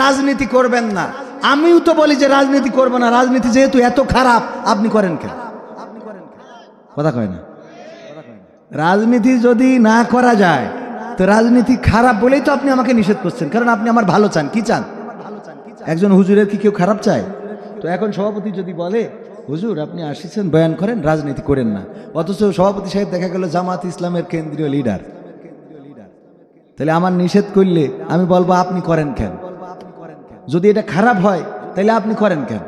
রাজনীতি করবেন না। আমিও তো বলি যে রাজনীতি করব না, রাজনীতি যেহেতু এত খারাপ আপনি করেন কেন? কথা কয় না। রাজনীতি যদি না করা যায় তো রাজনীতি খারাপ বলেই তো আপনি আমাকে নিষেধ করছেন, কারণ আপনি আমার ভালো চান। কি চান? একজন হুজুরের কি কেউ খারাপ চায়? তো এখন সভাপতি যদি বলে হুজুর আপনি আসছেন বয়ান করেন, রাজনীতি করেন না, অথচ সভাপতি সাহেব দেখা গেল জামাত ইসলামের কেন্দ্রীয় লিডার, তাহলে আমার নিষেধ করলে আমি বলবো আপনি করেন কেন? যদি এটা খারাপ হয় তাহলে আপনি করেন কেন?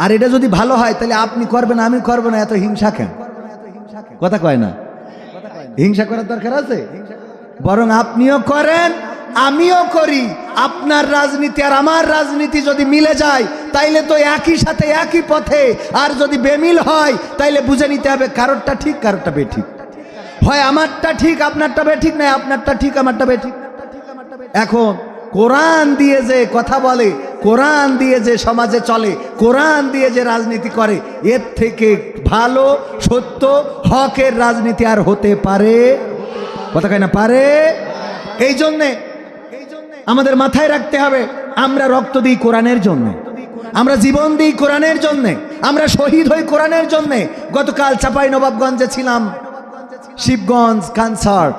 আর এটা যদি ভালো হয় তাহলে আপনি করবেন আমি করবো না, এত হিংসা কেন? কথা কয় না। হিংসা করার দরকার আছে? বরং আপনিও করেন আমিও করি। আপনার রাজনীতি আর আমার রাজনীতি যদি মিলে যায় তাইলে তো একই সাথে একই পথে, আর যদি বেমিল হয় তাইলে বুঝে নিতে হবে কারোরটা ঠিক কারোরটা বেঠিক। হয় আমারটা ঠিক আপনারটা বেঠিক, না আপনারটা ঠিক আমারটা বেঠিক। এখন কোরআন দিয়ে যে কথা বলে, কোরআন দিয়ে যে সমাজে চলে, কোরআন দিয়ে যে রাজনীতি করে, এর থেকে ভালো সত্য হকের রাজনীতি আর হতে পারে? কথা কয় না পারে। এই জন্যে আমাদের মাথায় রাখতে হবে আমরা রক্ত দিই কোরআনের জন্য, আমরা জীবন দিই কোরআনের জন্য, আমরা শহীদ হই কোরআনের জন্য। গতকাল চাঁপাইনবাবগঞ্জে ছিলাম, শিবগঞ্জ কনসার্ট,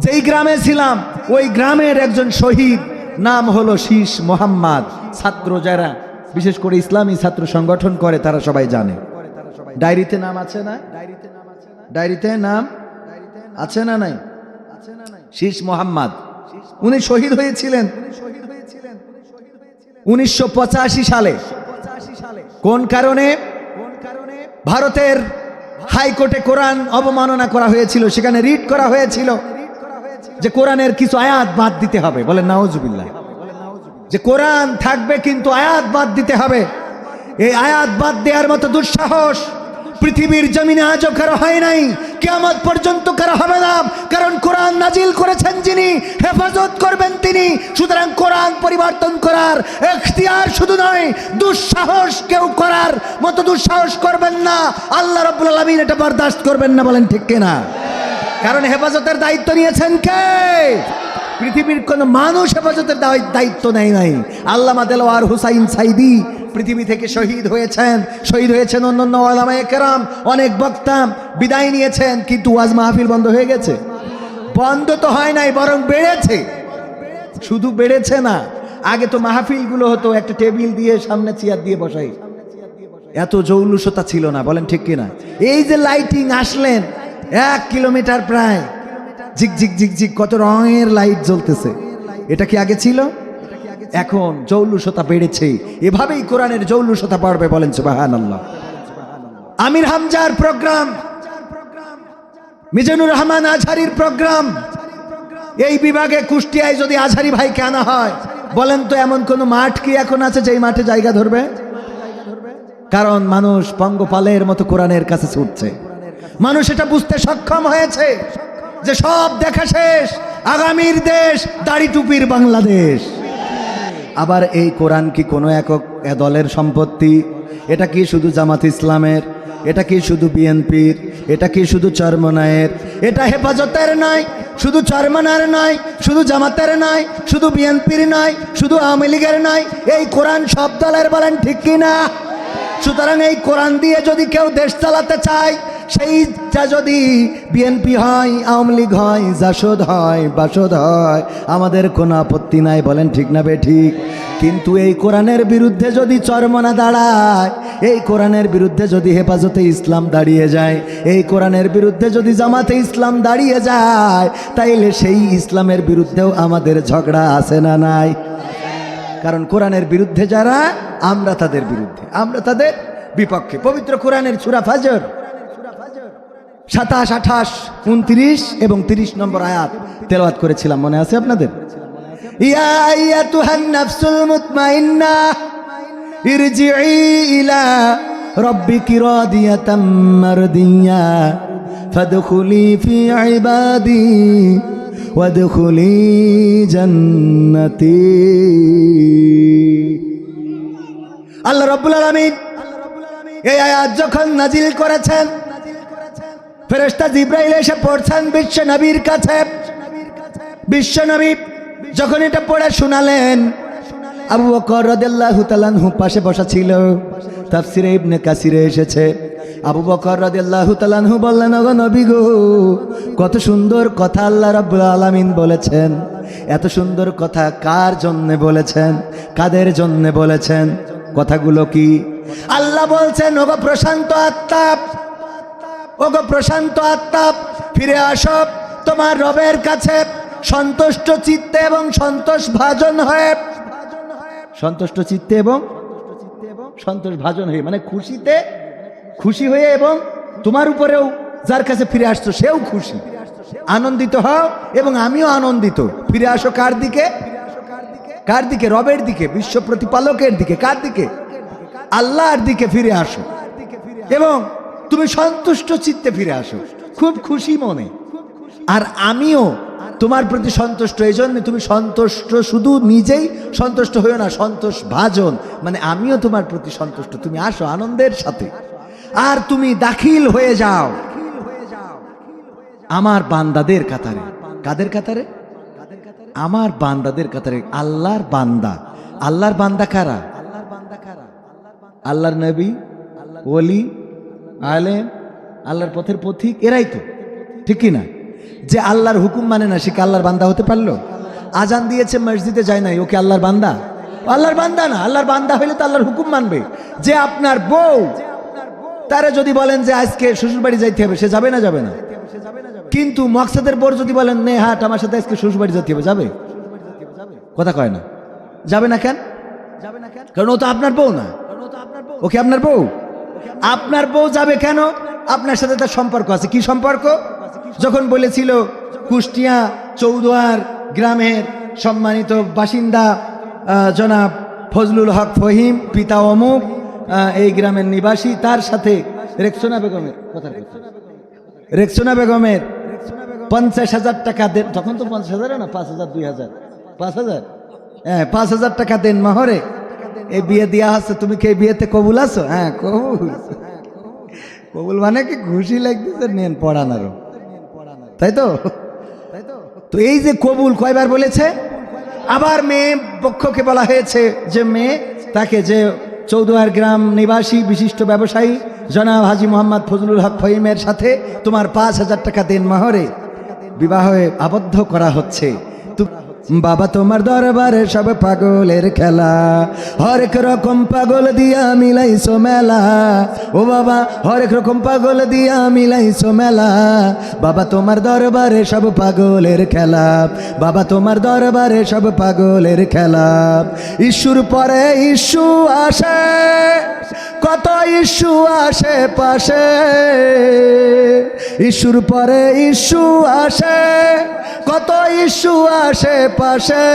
যেই গ্রামে ছিলাম ওই গ্রামের একজন শহীদ, নাম হলো শীষ মোহাম্মদ। ছাত্র যারা বিশেষ করে ইসলামী ছাত্র সংগঠন করে তারা সবাই জানে। ডায়েরিতে নাম আছে না? ডায়েরিতে নাম আছে না নাই? শীষ মোহাম্মদ উনি শহীদ হয়েছিলেন 1985 সালে। কোন কারণে? ভারতের হাইকোর্টে কোরআন অবমাননা করা হয়েছিল, সেখানে রিট করা হয়েছিল যে কোরআনের কিছু আয়াত বাদ দিতে হবে। বলেন নাউজুবিল্লাহ। যে কোরআন থাকবে কিন্তু আয়াত বাদ দিতে হবে। এই আয়াত বাদ দেওয়ার মতো দুঃসাহস পৃথিবীর জমিনে আজও কারো হয় নাই, কিয়ামত পর্যন্ত কারো হবে না। কারণ কোরআন নাজিল করেছেন যিনি, হেফাজত করবেন তিনি। সুতরাং কোরআন পরিবর্তন করার এখতিয়ার শুধু নয়, দুঃসাহস কেউ করার মতো দুঃসাহস করবেন না। আল্লাহ রাব্বুল আলামিন এটা বরদাস্ত করবেন না। বলেন ঠিক কিনা? কারণ হেফাজতের দায়িত্ব নিয়েছেন কে? পৃথিবীর কোন মানুষ হেফাজতের দায়িত্ব নেয় নাই। আল্লামা দেলোয়ার হুসাইন সাইদি পৃথিবী থেকে শহীদ হয়েছেন। শহীদ হয়েছেন অন্যান্য উলামায়ে কেরাম, অনেক বক্তা বিদায় নিয়েছেন, কিন্তু ওয়াজ মাহফিল বন্ধ হয়ে গেছে? বন্ধ তো হয় নাই, বরং বেড়েছে। শুধু বেড়েছে না, আগে তো মাহফিলগুলো হতো একটা টেবিল দিয়ে সামনে চেয়ার দিয়ে বসাই, এত জৌলুসতা ছিল না। বলেন ঠিক কিনা? এই যে লাইটিং আসলেন 1 কিলোমিটার প্রায়, ঝিক ঝিক ঝিক ঝিক কত রঙের লাইট জ্বলতেছে, এটা কি আগে ছিল? এখন জৌলুসতা বেড়েছে, এভাবেই কোরআনের জৌলুসতা বাড়বে। বলেন সুবহানাল্লাহ। আমির হামজার প্রোগ্রাম, মিজানুর রহমান আজহারির প্রোগ্রাম, এই বিভাগে কুষ্টিয়ায় যদি আজহারি ভাইকে আনা হয়, বলেন তো এমন কোন মাঠ কি এখন আছে যেই মাঠে জায়গা ধরবে? কারণ মানুষ পঙ্গপালের মতো কোরআনের কাছে ছুটছে। মানুষ এটা বুঝতে সক্ষম হয়েছে যে সব দেখা শেষ, আগামীর দেশ দাড়ি টুপির বাংলাদেশ। আবার এই কোরআন কি কোনো একক দলের সম্পত্তি? এটা কি শুধু জামাত ইসলামের? এটা কি শুধু বিএনপির? এটা কি শুধু চরমনায়ের? এটা হেফাজতের নয়, শুধু চরমনার নয়, শুধু জামাতের নয়, শুধু বিএনপির নয়, শুধু আওয়ামী লীগের নয়, এই কোরআন সব দলের। বলেন ঠিক কিনা? সুতরাং এই কোরআন দিয়ে যদি কেউ দেশ চালাতে চায়, সেইটা যদি বিএনপি হয়, আওয়ামী লীগ হয়, জাসদ হয়, বাসদ হয়, আমাদের কোনো আপত্তি নাই। বলেন ঠিক না বেঠিক? কিন্তু এই কোরআনের বিরুদ্ধে যদি চরমনা দাঁড়ায়, এই কোরআনের বিরুদ্ধে যদি হেফাজতে ইসলাম দাঁড়িয়ে যায়, এই কোরআনের বিরুদ্ধে যদি জামাতে ইসলাম দাঁড়িয়ে যায়, তাইলে সেই ইসলামের বিরুদ্ধেও আমাদের ঝগড়া আছে না নাই? কারণ কোরআনের বিরুদ্ধে যারা, আমরা তাদের বিরুদ্ধে, আমরা তাদের বিপক্ষে। পবিত্র কোরআনের সূরা ফাজর 27, 28, 29 এবং 30 নম্বর আয়াত তেলাওয়াত করেছিলাম, মনে আছে আপনাদের? ইয়া আইয়াতুহান নাফসুল মুতমাইন্নাহ ইরজিই ইলা রাব্বিকি রাদিয়াতাম মারদিয়া ফাদখুলি ফি ইবাদি ওয়াদখুলি জান্নাতি। আল্লাহ রাব্বুল আলামিন এই আয়াত যখন নাজিল করেছেন, ফেরেশতা জিবরাইল এসে পড়ছেন বিশ্ব নবীর কাছে। বিশ্ব নবী যখন এটা পড়ে শোনালেন, আবু বকর রাদিয়াল্লাহু তাআলা আনহু পাশে বসা ছিল। তাফসিরে ইবনে কাসিরে এসেছে, আবু বকর রাদিয়াল্লাহু তাআলা আনহু বললেন, ওগো নবী গো, কত সুন্দর কথা আল্লাহ রাব্বুল আলামিন বলেছেন। এত সুন্দর কথা কার জন্য বলেছেন, কাদের জন্য বলেছেন? কথাগুলো কি? আল্লাহ বলছেন, ওগো প্রশান্ত আত্মা, ওগো প্রশান্ত আত্মা, ফিরে আসো তোমার রবের কাছে সন্তুষ্ট চিত্তে এবং সন্তোষ ভাজন হয়ে। সন্তুষ্ট চিত্তে এবং সন্তোষ ভাজন হয়ে মানে খুশিতে খুশি হয়ে, এবং তোমার উপরেও যার কাছে ফিরে আসছো সেও খুশি, আনন্দিত হও এবং আমিও আনন্দিত। ফিরে আসো কার দিকে? কার দিকে? রবের দিকে, বিশ্ব প্রতিপালকের দিকে। কার দিকে? আল্লাহর দিকে ফিরে আসো এবং তুমি সন্তুষ্ট চিত্তে ফিরে আসো, খুব খুশি মনে। আর আমিও তোমার প্রতি সন্তুষ্ট, এই জন্য তুমি সন্তুষ্ট, শুধু নিজেই সন্তুষ্ট হইও না, সন্তোষ ভাজন মানে আমিও তোমার প্রতি সন্তুষ্ট। তুমি আসো আনন্দের সাথে, আর তুমি দাখিল হয়ে যাও আমার বান্দাদের কাতারে। কাদের কাতারে? আমার বান্দাদের কাতারে। আল্লাহর বান্দা। আল্লাহর বান্দা কারা? আল্লাহর নবী, ওলি, আলেম, আল্লাহর পথের পথিক, এরাই তো, ঠিক কি না? যে আল্লাহর হুকুম মানে না, সে কি আল্লাহর বান্দা হতে পারলো? আজান দিয়েছে, মসজিদে যায় নাই, ও কি আল্লাহর বান্দা? আল্লাহর বান্দা না। আল্লাহর বান্দা হইলে তো আল্লাহর হুকুম মানবে। যে আপনার বউ, তারা যদি বলেন যে আজকে শ্বশুরবাড়ি যাইতে হবে, সে যাবে না? যাবে না। কিন্তু মকসদের বর যদি বলেন নে হাট আমার সাথে আজকে শ্বশুরবাড়ি যেতে হবে, যাবে? কথা কয় না। যাবে না কেন? যাবে না কেন? কারণ ও তো আপনার বউ না। ওকে আপনার বউ? আপনার বউ যাবে কেন? আপনার সাথে তার সম্পর্ক আছে। কি সম্পর্ক? যখন বলেছিল কুষ্টিয়া চৌদুয়ার গ্রামের সম্মানিত বাসিন্দা জনাব ফজলুল হক ফহিম, পিতা অমুক, এই গ্রামের নিবাসী, তার সাথে রেক্সোনা বেগমের কথা, রেক্সোনা বেগমের 50,000 টাকা দেন। তখন তো 50,000 না, 5,000, 2,000, 5,000, হ্যাঁ 5,000 টাকা দেন মহরে এই বিয়ে দেওয়া হচ্ছে। তুমি কি এই বিয়েতে কবুল আছো? হ্যাঁ কবুল। কবুল মানে কি খুশি লাগতেছে, নেন পড়ান আরো, তাই তো? তো এই যে কবুল কয়বার বলেছে? আবার মেয়ে পক্ষকে বলা হয়েছে যে মেয়ে তাকে, যে চৌদুয়ার গ্রাম নিবাসী বিশিষ্ট ব্যবসায়ী জনাব হাজী মোহাম্মদ ফজলুল হক ফহিমের সাথে তোমার 5,000 টাকা দেন মহরে বিবাহে আবদ্ধ করা হচ্ছে। বাবা তোমার দরবারে সব পাগলের খেলা, হরেক রকম পাগল দিয়া মিলাইছো মেলা। ও বাবা হরেক রকম পাগল দিয়া মিলাইছো মেলা। বাবা তোমার দরবারে সব পাগলের খেলা, বাবা তোমার দরবারে সব পাগলের খেলা। ইস্যুর পরে ইস্যু আসে, কত ইস্যু আসে পাশে। ইস্যুর পরে ইস্যু আসে, কত ইস্যু আসে পাশে।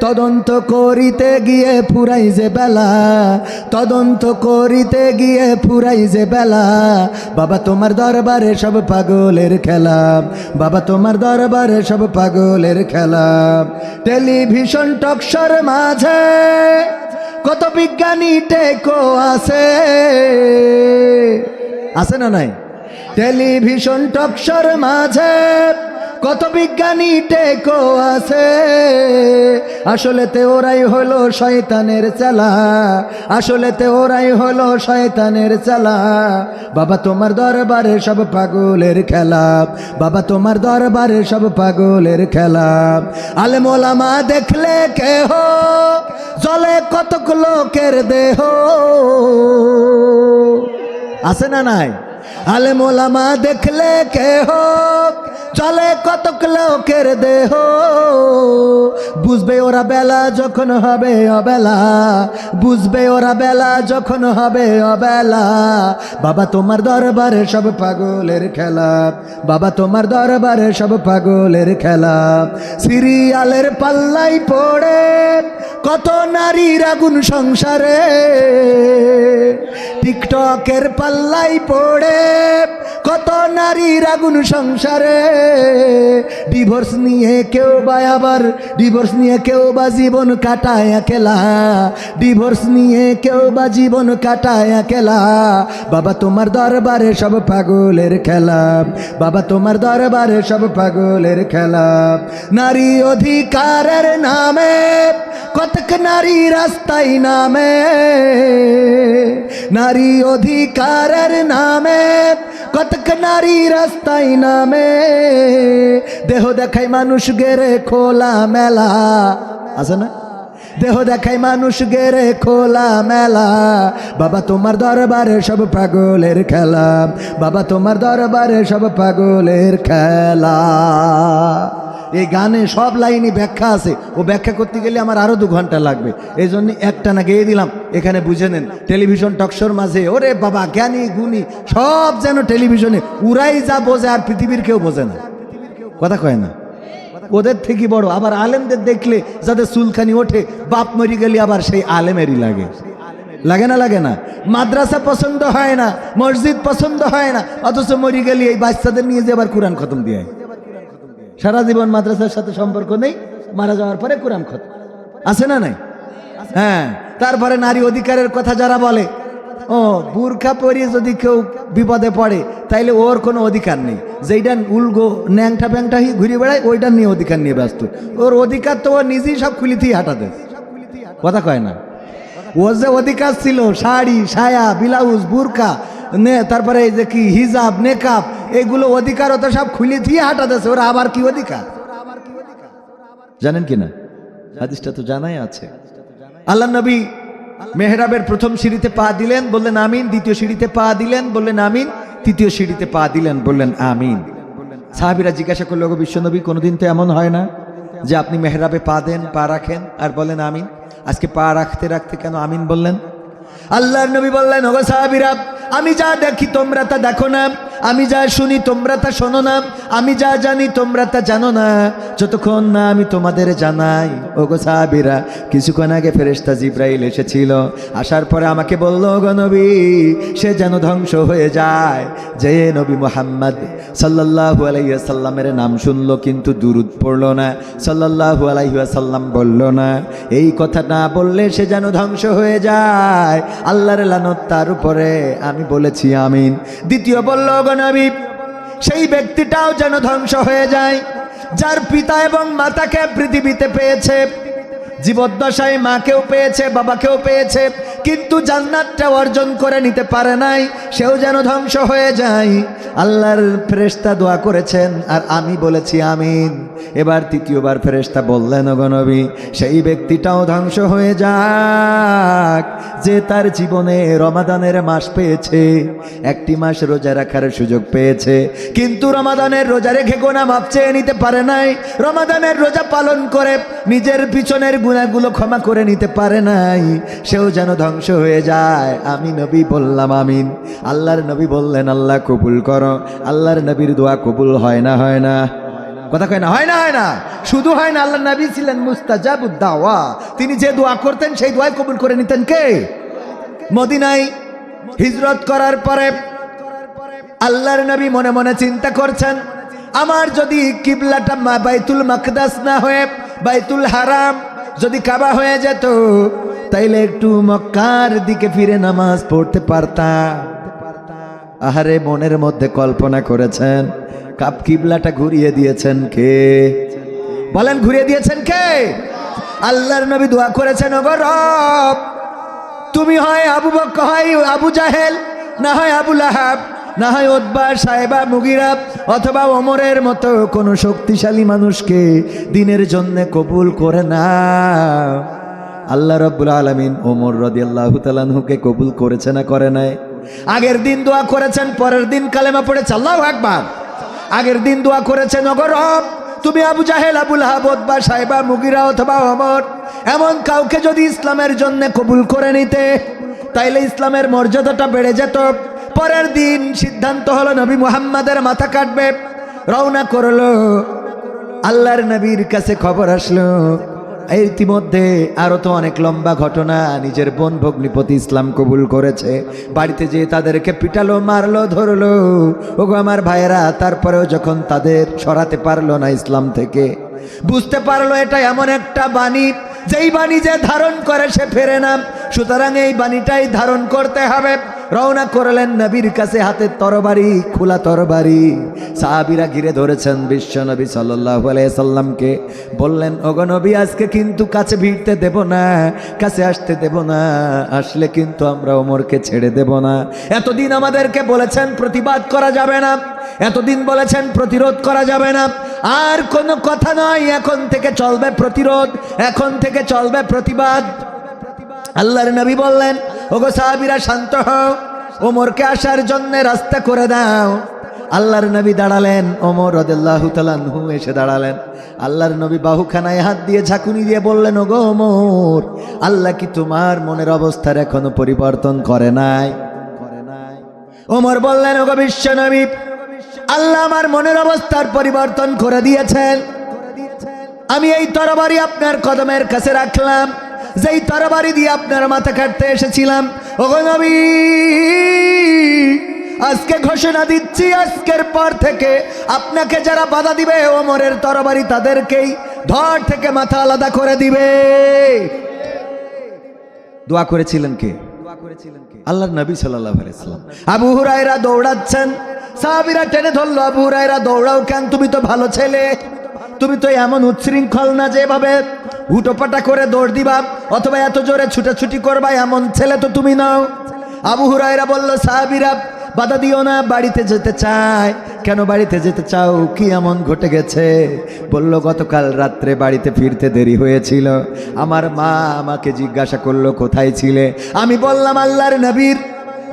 তদন্ত করিতে গিয়ে ফুরাই যে বেলা, তদন্ত করিতে গিয়ে ফুরাই যে বেলা। বাবা তোমার দরবারে সব পাগলের খেলা, বাবা তোমার দরবারে সব পাগলের খেলা। টেলিভিশন টকশোর মাঝে কত বিজ্ঞানী টেকো আছে, আছে না নাই? টেলিভিশন টকশোর মাঝে কত বিজ্ঞানী টেকো আছে। আসলেতে ওরাই হলো শয়তানের চালা, আসলেতে ওরাই হলো শয়তানের চালা। বাবা তোমার দরবারে সব পাগলের খেলা, বাবা তোমার দরবারে সব পাগলের খেলা। আলেম ওলামা দেখলে কেহ জলে কতক লোকের দেহ, আছে না নাই? আলেম ওলামা দেখলে কেহ চলে কতক লোকের দেহ। বুঝবে ওরা বেলা যখন হবে অবেলা, বুঝবে ওরা বেলা যখন হবে অবেলা। বাবা তোমার দরবারে সব পাগলের খেলা, বাবা তোমার দরবারে সব পাগলের খেলা। সিরিয়ালের পাল্লাই পড়ে কত নারীর আগুন সংসারে, টিকটকের পাল্লাই পড়ে কত নারীর আগুন সংসারে, ডিভোর্স নিয়ে কেউ বা আবার ডিভোর্স নিয়ে কেউ বা জীবন কাটায় একলা, ডিভোর্স নিয়ে কেউ বা জীবন কাটায় একলা। বাবা তোমার দরবারে সব পাগলের খেলা, বাবা তোমার দরবারে সব পাগলের খেলা। নারী অধিকারের নামে কতক নারী রাস্তায় নামে, নারী অধিকারের নামে কতক নারী রাস্তায় নামে, দেহ দেখায় মানুষ গেরে খোলা মেলা, আছে না? দেহ দেখায় মানুষ গেরে খোলা মেলা। বাবা তোমার দরবারে সব পাগলের খেলা, বাবা তোমার দরবারে সব পাগলের খেলা। এই গানে সব লাইনই ব্যাখ্যা আছে, ও ব্যাখ্যা করতে গেলে আমার আরো 2 ঘন্টা লাগবে, এই জন্য একটা না গেয়ে দিলাম, এখানে বুঝে নেন। টেলিভিশন টকশোর মাঝে ওরে বাবা জ্ঞানী গুণী সব যেন টেলিভিশনে, উরাই যা বোঝে আর পৃথিবীর কেউ বোঝে না, কথা কয় না। ওদের থেকে বড় আবার আলেমদের দেখলে যাদের চুলখানি ওঠে, বাপ মরি গেলে আবার সেই আলেমেরই লাগে, লাগে না? লাগে না? মাদ্রাসা পছন্দ হয় না, মসজিদ পছন্দ হয় না, অথচ মরি গেলে এই বাচ্চাদের নিয়ে যে আবার কোরআন খতম দিয়ে, সারা জীবন মাদ্রাসার সাথে সম্পর্ক নেই, মারা যাওয়ার পরে কোরআন খতম, আছে না নাই? হ্যাঁ। তারপরে নারী অধিকারের কথা যারা বলে, ও বুরখা পরিয়ে যদি কেউ বিপদে পড়ে তাইলে ওর কোনো অধিকার নেই, যেইটা উলগো ন্যাংটা প্যাংটা ঘুরে বেড়ায় ওইটা নিয়ে অধিকার নিয়ে ব্যস্ত, ওর অধিকার তো ও নিজেই সব খুলিতেই হাঁটা দেয়, কথা কয় না। ওর যে অধিকার ছিল শাড়ি সায়া ব্লাউজ বুরকা তারপরে এই যে কি হিজাব নেকাব, এগুলো অধিকার ও তো সব খুলে দিয়ে হাঁটা দেছে, ওরা আবার কি অধিকার জানেন কিনা? হাদিসটা তো জানাই আছে। আল্লাহ নবী মেহরাবের প্রথম সিঁড়িতে পা দিলেন, বললেন আমিন, দ্বিতীয় সিঁড়িতে পা দিলেন, বললেন আমিন, তৃতীয় সিঁড়িতে পা দিলেন, বললেন আমিন। সাহাবীরা জিজ্ঞাসা করলো, ওগো বিশ্বনবী কোনোদিন তো এমন হয় না যে আপনি মেহরাবে পা দেন, পা রাখেন আর বলেন আমিন, আজকে পা রাখতে রাখতে কেন আমিন বললেন? আল্লাহর নবী বললেন, ওগো সাহাবীরা আমি যা দেখি তোমরা তা দেখো না, আমি যা শুনি তোমরা তা শোনো না, আমি যা জানি তোমরা তা জানো না, যতক্ষণ না আমি তোমাদের জানাই। ওগো সাহাবীরা কিছুক্ষণ আগে ফেরেশতা জিবরাইল এসেছিল, আসার পরে আমাকে বলল, ওগো নবী সে যেন ধ্বংস হয়ে যায় যে নবী মুহাম্মদ সাল্লাল্লাহু আলাইহি ওয়াসাল্লামের নাম শুনলো কিন্তু দুরূদ পড়লো না, সাল্লাল্লাহু আলাইহি ওয়াসাল্লাম বললো না, এই কথা না বললে সে যেন ধ্বংস হয়ে যায়, আল্লাহর লানত তার উপরে, আমি বলেছি আমিন। দ্বিতীয় বলল, ওগো নবী সেই ব্যক্তিটাও যেন ধ্বংস হয়ে যায় যার পিতা এবং মাতাকে পৃথিবীতে পেয়েছে, জীবদ্দশায় মাকেও পেয়েছে বাবাকেও পেয়েছে কিন্তু জান্নাতটা অর্জন করে নিতে পারে নাই, সেও যেন ধ্বংস হয়ে যায়। আল্লাহর ফেরেশতা দোয়া করেছেন আর আমি বলেছি আমিন। এবার তৃতীয়বার ফেরেশতা বললেন, ওগো নবী সেই ব্যক্তিটাও ধ্বংস হয়ে যাক যে তার জীবনে রমাদানের মাস পেয়েছে, একটি মাস রোজা রাখার সুযোগ পেয়েছে কিন্তু রমাদানের রোজা রেখে গুনাহ মাফ চেয়ে নিতে পারে নাই, রমাদানের রোজা পালন করে নিজের পিছনের গুনাহগুলো ক্ষমা করে নিতে পারে নাই, সেও যেন ধ্বংস হয়ে যায়। আমি নবী বললাম আমিন। আল্লাহর নবী বললেন, আল্লাহ কবুল করো। আল্লাহর নবীর দোয়া কবুল হয় না? হয় না? কথা কয় না? হয় না? হয় না? শুধু হয় না, আল্লাহর নবী ছিলেন মুস্তাজাবুদ দাওয়া, তিনি যে দোয়া করতেন সেই দোয়া কবুল করে নিতেন কে? মদিনায় হিজরত করার পরে আল্লাহর নবী মনে মনে চিন্তা করছেন, আমার যদি কিবলাটা বাইতুল মাকদাস না হয়ে বাইতুল হারাম যদি কাবা হয়ে যেত তাইলে একটু মক্কার দিকে ফিরে নামাজ পড়তে পারতাম। আহারে মনের মধ্যে কল্পনা করেছেন, কাব কিবলাটা ঘুরিয়ে দিয়েছেন কে? বলেন ঘুরিয়ে দিয়েছেন কে? আল্লাহর নবী দোয়া করেছেন, ওগো রব তুমি হয় আবু বকর হয় আবু জাহেল, না হয় আবু লাহাব, না হয় উতবা সাইবা মুগিরা অথবা ওমরের মতো কোনো শক্তিশালী মানুষকে দিনের জন্য কবুল করে না। আল্লাহ রাব্বুল আলামিন ওমর রাদিয়াল্লাহু তাআলা আনহুকে কবুল করেছে না করে নাই? আগের দিন দোয়া করেছেন, পরের দিন কালেমা পড়েছে আল্লাহু আকবার। আগের দিন দোয়া করেছেন, ওগো রব তুমি আবু জাহেল আবু লাহাব উতবা সাইবা মুগিরা অথবা ওমর এমন কাউকে যদি ইসলামের জন্য কবুল করে নিতে তাইলে ইসলামের মর্যাদাটা বেড়ে যেত। পরের দিন সিদ্ধান্ত হলো নবী মুহাম্মাদের মাথা কাটবে, রওনা করলো। আল্লাহর নবীর কাছে খবর আসলো, ইতিমধ্যে আরো তো অনেক লম্বা ঘটনা। নিজের বোন ভগ্নিপতি ইসলাম কবুল করেছে, বাড়িতে যেয়ে তাদেরকে পিটালো, মারলো, ধরলো। ওগো আমার ভাইয়েরা, তারপরেও যখন তাদের সরাতে পারলো না ইসলাম থেকে, বুঝতে পারলো এটা এমন একটা বাণী, যেই বাণী যে ধারণ করে সে ফেরে না, সুতরাং এই বাণীটাই ধারণ করতে হবে। রওনা করলেন নবীর কাছে, হাতে তরবারি, খোলা তরবারি। সাহাবীরা ঘিরে ধরেছেন বিশ্ব নবী সাল্লাল্লাহু আলাইহি সাল্লামকে। বললেন, ওগো নবী, আজকে কিন্তু কাছে ভিড়তে দেব না, কাছে আসতে দেব না, আসলে কিন্তু আমরা ওমরকে ছেড়ে দেব না। এতদিন আমাদেরকে বলেছেন প্রতিবাদ করা যাবে না, এতদিন বলেছেন প্রতিরোধ করা যাবে না, আর কোনো কথা নয়, এখন থেকে চলবে প্রতিরোধ, এখন থেকে চলবে প্রতিবাদ। আল্লাহর নবী বললেন, ওগো সাহাবীরা শান্ত হও, ওমরকে আসার জন্য রাস্তা করে দাও। আল্লাহর নবী দাঁড়ালেন, ওমর রাদিয়াল্লাহু তাআলা আনহু এসে দাঁড়ালেন। আল্লাহর নবী বাহুখানায় হাত দিয়ে ঝাঁকুনি দিয়ে বললেন, ওগো ওমর, আল্লাহ কি তোমার মনের অবস্থার এখনো পরিবর্তন করে নাই? ওমর বললেন, ওগো বিশ্ব নবী, আল্লাহ আমার মনের অবস্থার পরিবর্তন করে দিয়েছেন। আমি এই তরবারি আপনার কদমের কাছে রাখলাম, যেই তরবারি দিয়ে আপনার মাথা কাটতে এসেছিলাম। ওগো নবী, আজকে ঘোষণা দিচ্ছি, আজকের পর থেকে আপনাকে যারা বাধা দিবে, ওমরের তরবারি তাদেরকেই ধর থেকে মাথা আলাদা করে দিবে। দোয়া করেছিলেন কে? আল্লাহর নবী সাল্লাল্লাহু আলাইহি ওয়াসাল্লাম। আবু হুরায়রা দৌড়াচ্ছেন, সাহাবীরা টেনে ধরলো, আবু হুরায়রা দৌড়াও কেন? তুমি তো ভালো ছেলে, তুমি তো এমন উচ্ছৃঙ্খল না যেভাবে হুটোপাটা করে দৌড় দিবা অথবা এত জোরে ছুটাছুটি করবা, এমন ছেলে তো তুমি নাও। আবু হুরায়রা বলল, সাহাবীরা বাধা দিও না, বাড়িতে যেতে চায়। কেন বাড়িতে যেতে চাও? কি এমন ঘটে গেছে? বলল, গতকাল রাত্রে বাড়িতে ফিরতে দেরি হয়েছিল, আমার মা আমাকে জিজ্ঞাসা করলো কোথায় ছিলে। আমি বললাম আল্লাহর নবীর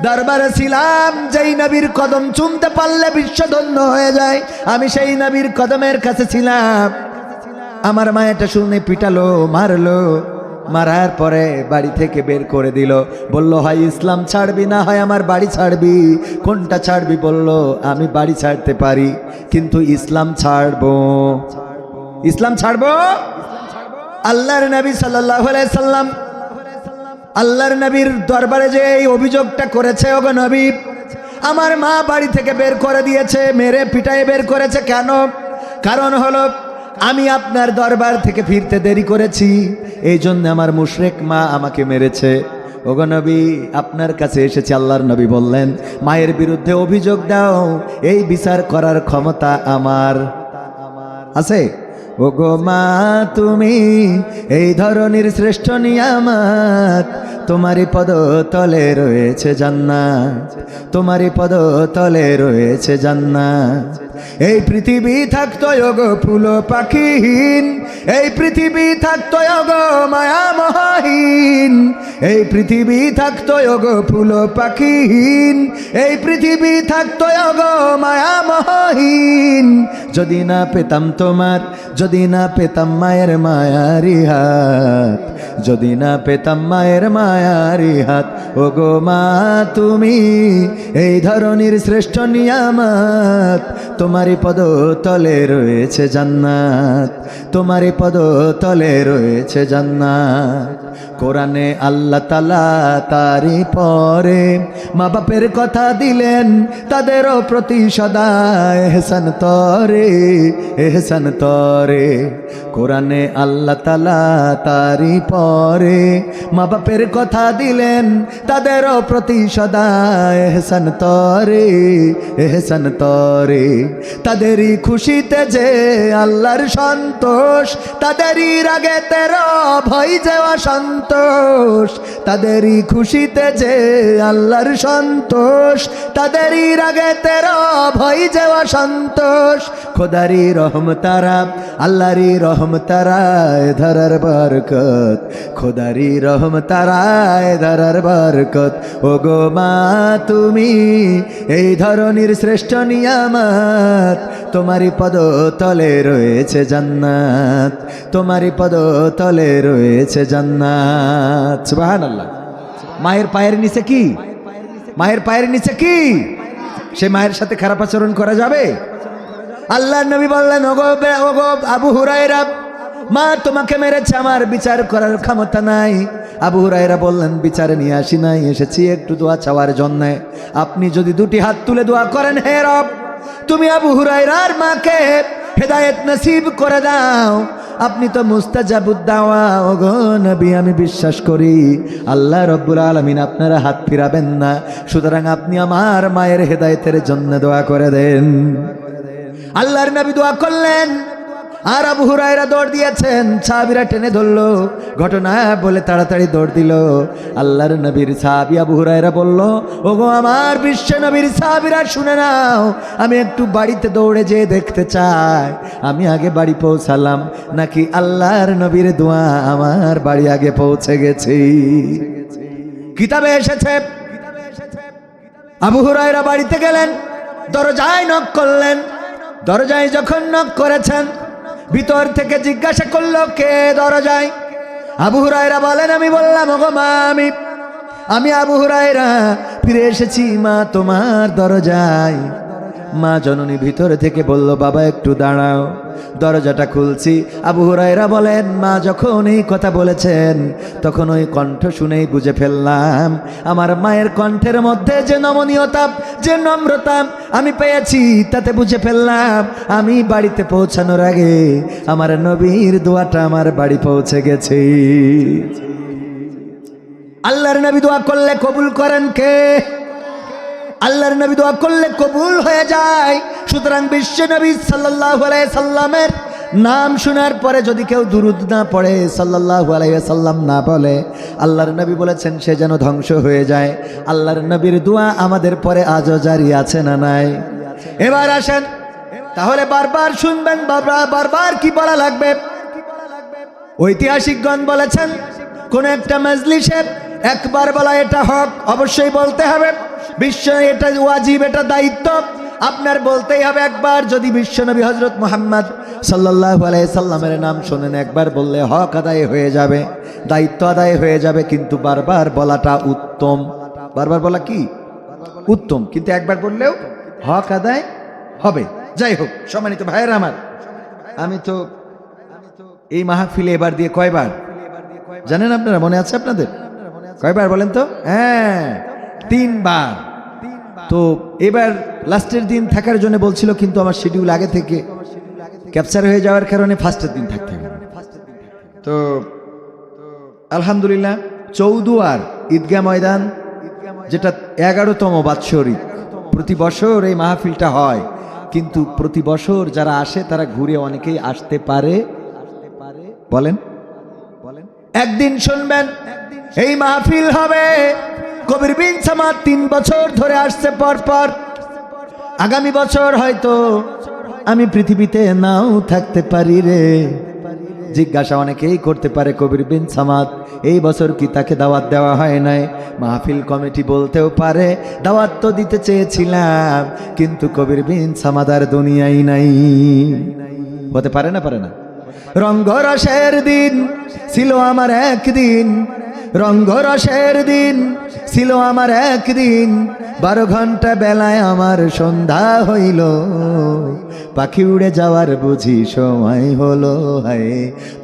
দরবারে ছিলাম, যেই নবীর কদম চুমতে পারলে বিশ্বধন্য হয়ে যায়, আমি সেই নবীর কদমের কাছে ছিলাম। আমার মা এটা শুনে পিটালো, মারলো, মারার পরে বাড়ি থেকে বের করে দিল। বলল, হয় ইসলাম ছাড়বি, না হয় আমার বাড়ি ছাড়বি। কোনটা ছাড়বি? বলল, আমি বাড়ি ছাড়তে পারি, কিন্তু ইসলাম ছাড়বো। ইসলাম ছাড়বো। আল্লাহর নবী সাল্লাল্লাহু আলাইহি সাল্লাম আল্লাহর নবীর দরবারে যে এই অভিযোগটা করেছে, ওগো নবী, আমার মা বাড়ি থেকে বের করে দিয়েছে, মেরে পিটায় বের করেছে। কেন? কারণ হলো আমি আপনার দরবার থেকে ফিরতে দেরি করেছি, এই জন্য আমার মুশরিক মা আমাকে মেরেছে। ওগো নবী, আপনার কাছে এসেছে। আল্লাহর নবী বললেন, মায়ের বিরুদ্ধে অভিযোগ দাও, এই বিচার করার ক্ষমতা আমার আছে। ওগো মা, তুমি এই ধরনের শ্রেষ্ঠ নিয়ামত, তোমারই পদ তলে রয়েছে জান্নাত, তোমারই পদ তলে রয়েছে জান্নাত। এই পৃথিবী থাকতো ওগো ফুল পাখিহীন, এই পৃথিবী থাকতো ওগো মায়া মহাহীন, এই পৃথিবী থাকতো ওগো ফুল পাখিহীন, এই পৃথিবী থাকতো ওগো মায়া মহাহীন, যদি না পেতাম তোমার, যদি না পেতাম মায়ের মায়ারি হাত, যদি না পেতাম মায়ের মায়ারি হাত। ওগো মা, তুমি এই ধরনের শ্রেষ্ঠ নিয়ামত, তোমারই পদ তলে রয়েছে জান্নাত, তোমারই পদ তলে রয়েছে জান্নাত। কোরআনে আল্লাহ তাআলা তারই পরে মা বাপের কথা দিলেন, তাদেরও প্রতি সদা এহসান তরে, এহসান তরে। কোরআনে আল্লাহ তাআলা তারই পরে মা বাপের কথা দিলেন, তাদেরও প্রতি সদা এহসান তরে, এহসান তরে। তাদেরই খুশিতে যে আল্লাহর সন্তোষ, তাদেরই রাগে তের ভয় যাওয়া সন্তোষ, তাদেরই খুশিতে যে আল্লাহর সন্তোষ, তাদেরই রাগে তের ভয় যাওয়া সন্তোষ। খোদারি রহম তারা, আল্লাহরি রহম তারায় ধরার বরকত, খোদারি রহম তারায় ধরার বরকত। ওগো মা, তুমি এই ধরনের শ্রেষ্ঠ নিয়ামত, তোমারই পদ তলে রয়েছে জান্নাত, তোমারই পদ তলে রয়েছে জান্নাত। সুবহানাল্লাহ। মায়ের পায়ের নিচে কি? মায়ের পায়ের নিচে কি? সে মায়ের সাথে খারাপ আচরণ করা যাবে? আল্লাহর নবী বললেন, ওগো আবু হুরায়রা, মা তোমাকে মেরেছে, আমার বিচার করার ক্ষমতা নাই। আবু হুরায়রা বললেন, বিচারে নিয়ে আসি নাই, এসেছি একটু দোয়া চাওয়ার জন্য। আপনি যদি দুটি হাত তুলে দোয়া করেন, হে রব তুমি আবু হুরায়রার মাকে হেদায়েত নসিব করে দাও। আপনি তো মুস্তাজাবুদ দাওয়া, ওগো নবী আমি বিশ্বাস করি আল্লাহ রব্বুল আলামিন আপনারা হাত ফিরাবেন না, সুতরাং আপনি আমার মায়ের হেদায়েতের জন্য দোয়া করে দেন। আল্লাহর নবী দোয়া করলেন, আর আবু হুরায়রা দৌড় দিয়েছেন। সাহাবীরা টেনে ধরলো, ঘটনা বলে তাড়াতাড়ি দৌড় দিল। আল্লাহর নবীর সাহাবী আবু হুরায়রা বলল, ওগো আমার বিশ্ব নবীর সাহাবীরা শুনে নাও, আমি একটু বাড়িতে দৌড়ে যেয়ে দেখতে চাই আমি আগে বাড়ি পৌঁছালাম নাকি আল্লাহর নবীর দোয়া আমার বাড়ি আগে পৌঁছে গেছে। কিতাবে এসেছে আবু হুরায়রা বাড়িতে গেলেন, দরজায় নক করলেন। দরজায় যখন নক করেছেন, ভিতর থেকে জিজ্ঞাসা করলো, কে দরজায়? আবু হুরায়রা বলেন, আমি বললাম, ওগো মা আমি আবু হুরায়রা ফিরে এসেছি মা তোমার দরজায়। মা জননী ভিতর থেকে বলল, বাবা একটু দাঁড়াও। দরজাটা খুলছি। আবু হুরায়রা বলেন, মা যখন এই কথা বলেছেন তখন ওই কণ্ঠ শুনেই বুঝে ফেললাম আমার মায়ের কণ্ঠের মধ্যে যে নমনীয়তা, যে নম্রতা আমি পেয়েছি, তাতে বুঝে ফেললাম আমি বাড়িতে পৌঁছানোর আগে আমার নবীর দোয়াটা আমার বাড়ি পৌঁছে গেছে। আল্লাহর নবী দোয়া করলে কবুল করেন কে? আল্লাহর নবী দোয়া করলে কবুল হয়ে যায়। সুতরাং বিশ্ব নবী সাল্লাল্লাহু আলাইহি সাল্লামের নাম শোনার পরে যদি কেউ দুরূদ না পড়ে, সাল্লাল্লাহু আলাইহি সাল্লাম না বলে, আল্লাহর নবী বলেছেন সে যেন ধ্বংস হয়ে যায়। আল্লাহর নবীর দোয়া আমাদের পরে আজও জারি আছে না নাই? এবার আসেন, তাহলে বারবার শুনবেন, বারবার কি বলা লাগবে? ঐতিহাসিকগণ বলেছেন, কোন একটা মজলিসে একবার বলা এটা হক, অবশ্যই বলতে হবে। বিশ্ব এটা ওয়াজিব, এটা দায়িত্ব, আপনার বলতেই হবে একবার। যদি বিশ্বনবী হযরত মুহাম্মদ সাল্লাল্লাহু আলাইহি সাল্লামের নাম শোনেন, একবার বললে হক আদায় হয়ে যাবে, দায়িত্ব আদায় হয়ে যাবে। কিন্তু বারবার বলাটা উত্তম। বারবার বলা কি উত্তম, কিন্তু একবার বললেও হক আদায় হবে। যাই হোক, সম্মানিত ভাইয়েরা আমার, আমি তো এই মাহফিলে এবার দিয়ে কয়বার জানেন আপনারা? মনে আছে আপনাদের? কয়বার বলেন তো? হ্যাঁ, 3 বার। তো এবার লাস্টের দিন থাকার জন্য বলছিল, কিন্তু আমার শিডিউল আগে থেকে ক্যাপচার হয়ে যাওয়ার কারণে ফার্স্টের দিন থাকতে হবে। তো আলহামদুলিল্লাহ, চৌদুয়ার ঈদগাহ ময়দান, যেটা 11তম বাৎসরিক, প্রতি বছর এই মাহফিলটা হয়, কিন্তু প্রতি বছর যারা আসে তারা ঘুরে অনেকেই আসতে পারে। বলেন একদিন শুনবেন এই মাহফিল হবে। কবির বিন সামাদ 3 বছর ধরে আসছে পর। আগামী বছর হয়তো আমি পৃথিবীতে নাও থাকতে পারি রে। জিজ্ঞাসা অনেকেই করতে পারে, কবির বিন সামাদ এই বছর কি তাকে দাওয়াত দেওয়া হয় নাই? মাহফিল কমিটি বলতেও পারে, দাওয়াত তো দিতে চেয়েছিলাম, কিন্তু কবির বিন সামাদ আর দুনিয়ায় নাই। হতে পারে না? পারে না? রঙ্গরসের দিন ছিল আমার একদিন, রঙ্গরসের দিন ছিল আমার একদিন, 12 ঘন্টা বেলায় আমার সন্ধ্যা হইল, পাখি উড়ে যাওয়ার বুঝি সময় হলো। হায়,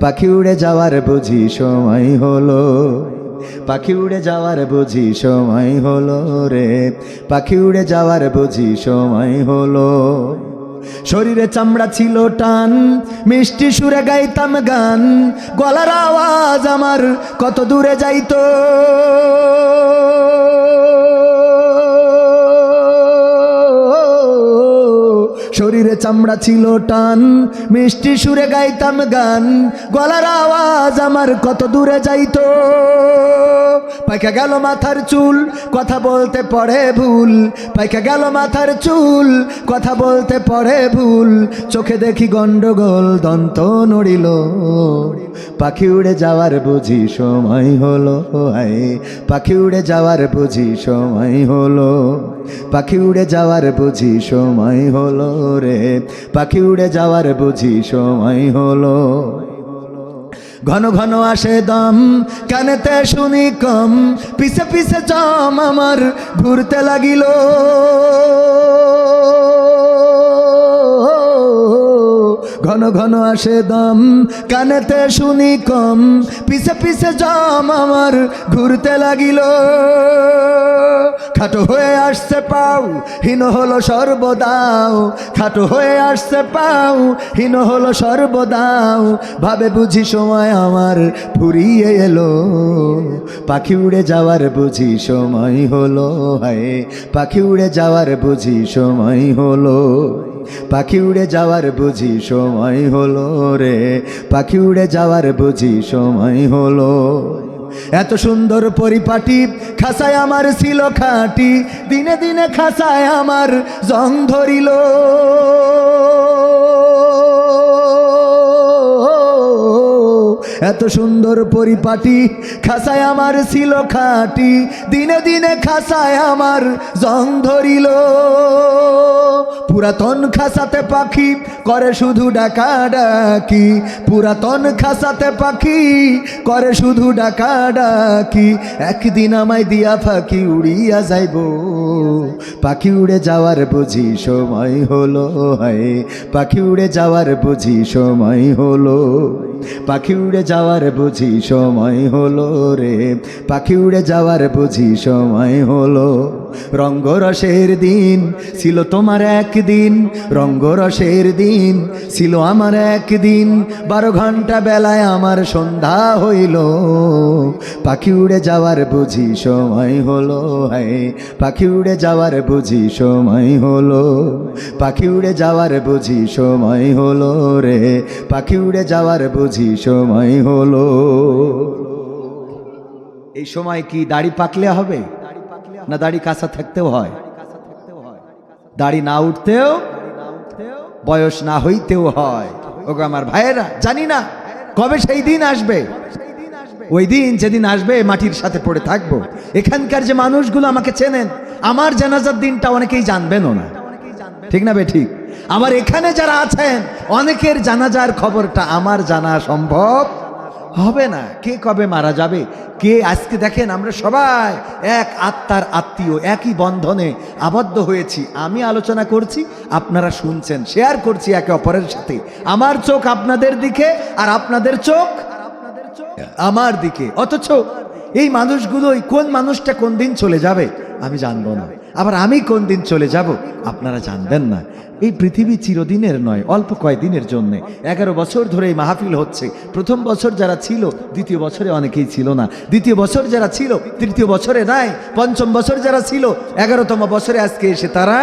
পাখি উড়ে যাওয়ার বুঝি সময় হলো, পাখি উড়ে যাওয়ার বুঝি সময় হলো রে, পাখি উড়ে যাওয়ার বুঝি সময় হলো। শরীরে চামড়া ছিল টান, মিষ্টি সুরে গাইতাম গান, গলার আওয়াজ আমার কত দূরে যাইতো। শরীরে চামড়া ছিল টান, মিষ্টি সুরে গাইতাম গান, গলার আওয়াজ আমার কত দূরে যাইতো। পাইকা গেল মাথার চুল, কথা বলতে পড়ে ভুল, পাইকা গেল মাথার চুল, কথা বলতে পড়ে ভুল, চোখে দেখি গন্ডগোল, দন্ত নড়িল, পাখি উড়ে যাওয়ার বুঝি সময় হলো। হায়, পাখি উড়ে যাওয়ার বুঝি সময় হলো, পাখি উড়ে যাওয়ার বুঝি সময় হলো রে, পাখি উড়ে যাওয়ার বুঝি সময় হলো। ঘন ঘন আসে দম, কানেতে শুনি কম, পিছে পিছে জম আমার ঘুরতে লাগিল। ঘন ঘন আসে দম, কানেতে শুনি কম, পিছে পিছে জম আমার ঘুরতে লাগিল। খাটো হয়ে আসছে পাও, হীন হলো সর্বদাও, খাটো হয়ে আসছে পাও, হীন হলো সর্বদাও। ভাবে বুঝি সময় আমার ফুরিয়ে এলো, পাখি উড়ে যাওয়ার বুঝি সময় হলো। হায় পাখি উড়ে যাওয়ার বুঝি সময় হলো, পাখি উড়ে যাওয়ার বুঝি সময় হলো রে, পাখি উড়ে যাওয়ার বুঝি সময় হলো। এত সুন্দর পরিপাটি খাসায় আমার ছিল খাঁটি, দিনে দিনে খাসায় আমার জং ধরিল। এত সুন্দর পরিপাটি খাসায় আমার ছিল খাঁটি, দিনে দিনে খাসায় আমার জং ধরিল। পুরাতন খাসাতে পাখি করে শুধু ডাকাডাকি, পুরাতন খাসাতে পাখি করে শুধু ডাকাডাকি। একদিন আমায় দিয়া পাখি উড়িয়া যাইব, পাখি উড়ে যাওয়ার বুঝি সময় হলো। হায় পাখি উড়ে যাওয়ার বুঝি সময় হলো, পাখি উড়ে যাওয়ার বুঝি সময় হলো রে, পাখি উড়ে যাওয়ার বুঝি সময় হলো। রঙ্গরসের দিন ছিল তোমার একদিন, রঙ্গরসের দিন ছিল আমার একদিন, 12 ঘন্টা বেলায় আমার সন্ধ্যা হইল। পাখি উড়ে যাওয়ার বুঝি সময় হলো। হায় পাখি উড়ে যাওয়ার বুঝি সময় হলো, পাখি উড়ে যাওয়ার বুঝি সময় হলো রে, পাখি উড়ে যাওয়ার বুঝি সময় হলো। এই সময় কি দাড়ি পাকলে হবে, না দাড়ি কাঁচা থাকতেও হয়? দাড়ি না উঠতেও, বয়স না হইতেও হয়। ওগো আমার ভাইয়েরা, জানি না কবে সেই দিন আসবে, ওই দিন যেদিন আসবে মাটির সাথে পড়ে থাকবো। এখানকার যে মানুষগুলো আমাকে চেনেন, আমার জানাজার দিনটা অনেকেই জানবেনও না, ঠিক না বে ঠিক? আবার এখানে যারা আছেন অনেকের জানাজার খবরটা আমার জানা সম্ভব হবে না। কে কবে মারা যাবে, কে আজকে দেখেন আমরা সবাই এক আত্মার আত্মীয়, একই বন্ধনে আবদ্ধ হয়েছি। আমি আলোচনা করছি, আপনারা শুনছেন, শেয়ার করছি একে অপরের সাথে। আমার চোখ আপনাদের দিকে আর আপনাদের চোখ আমার দিকে, অথচ এই মানুষগুলোই কোন মানুষটা কোন দিন চলে যাবে আমি জানবো না, আবার আমি কোন দিন চলে যাব আপনারা জানবেন না। এই পৃথিবী চিরদিনের নয়, অল্প কয়েকদিনের জন্য। 11 বছর ধরে এই মাহফিল হচ্ছে। প্রথম বছর যারা ছিল দ্বিতীয় বছরে অনেকেই ছিল না, দ্বিতীয় বছর যারা ছিল তৃতীয় বছরে নাই, পঞ্চম বছর যারা ছিল 11তম বছরে আজকে এসে তারা,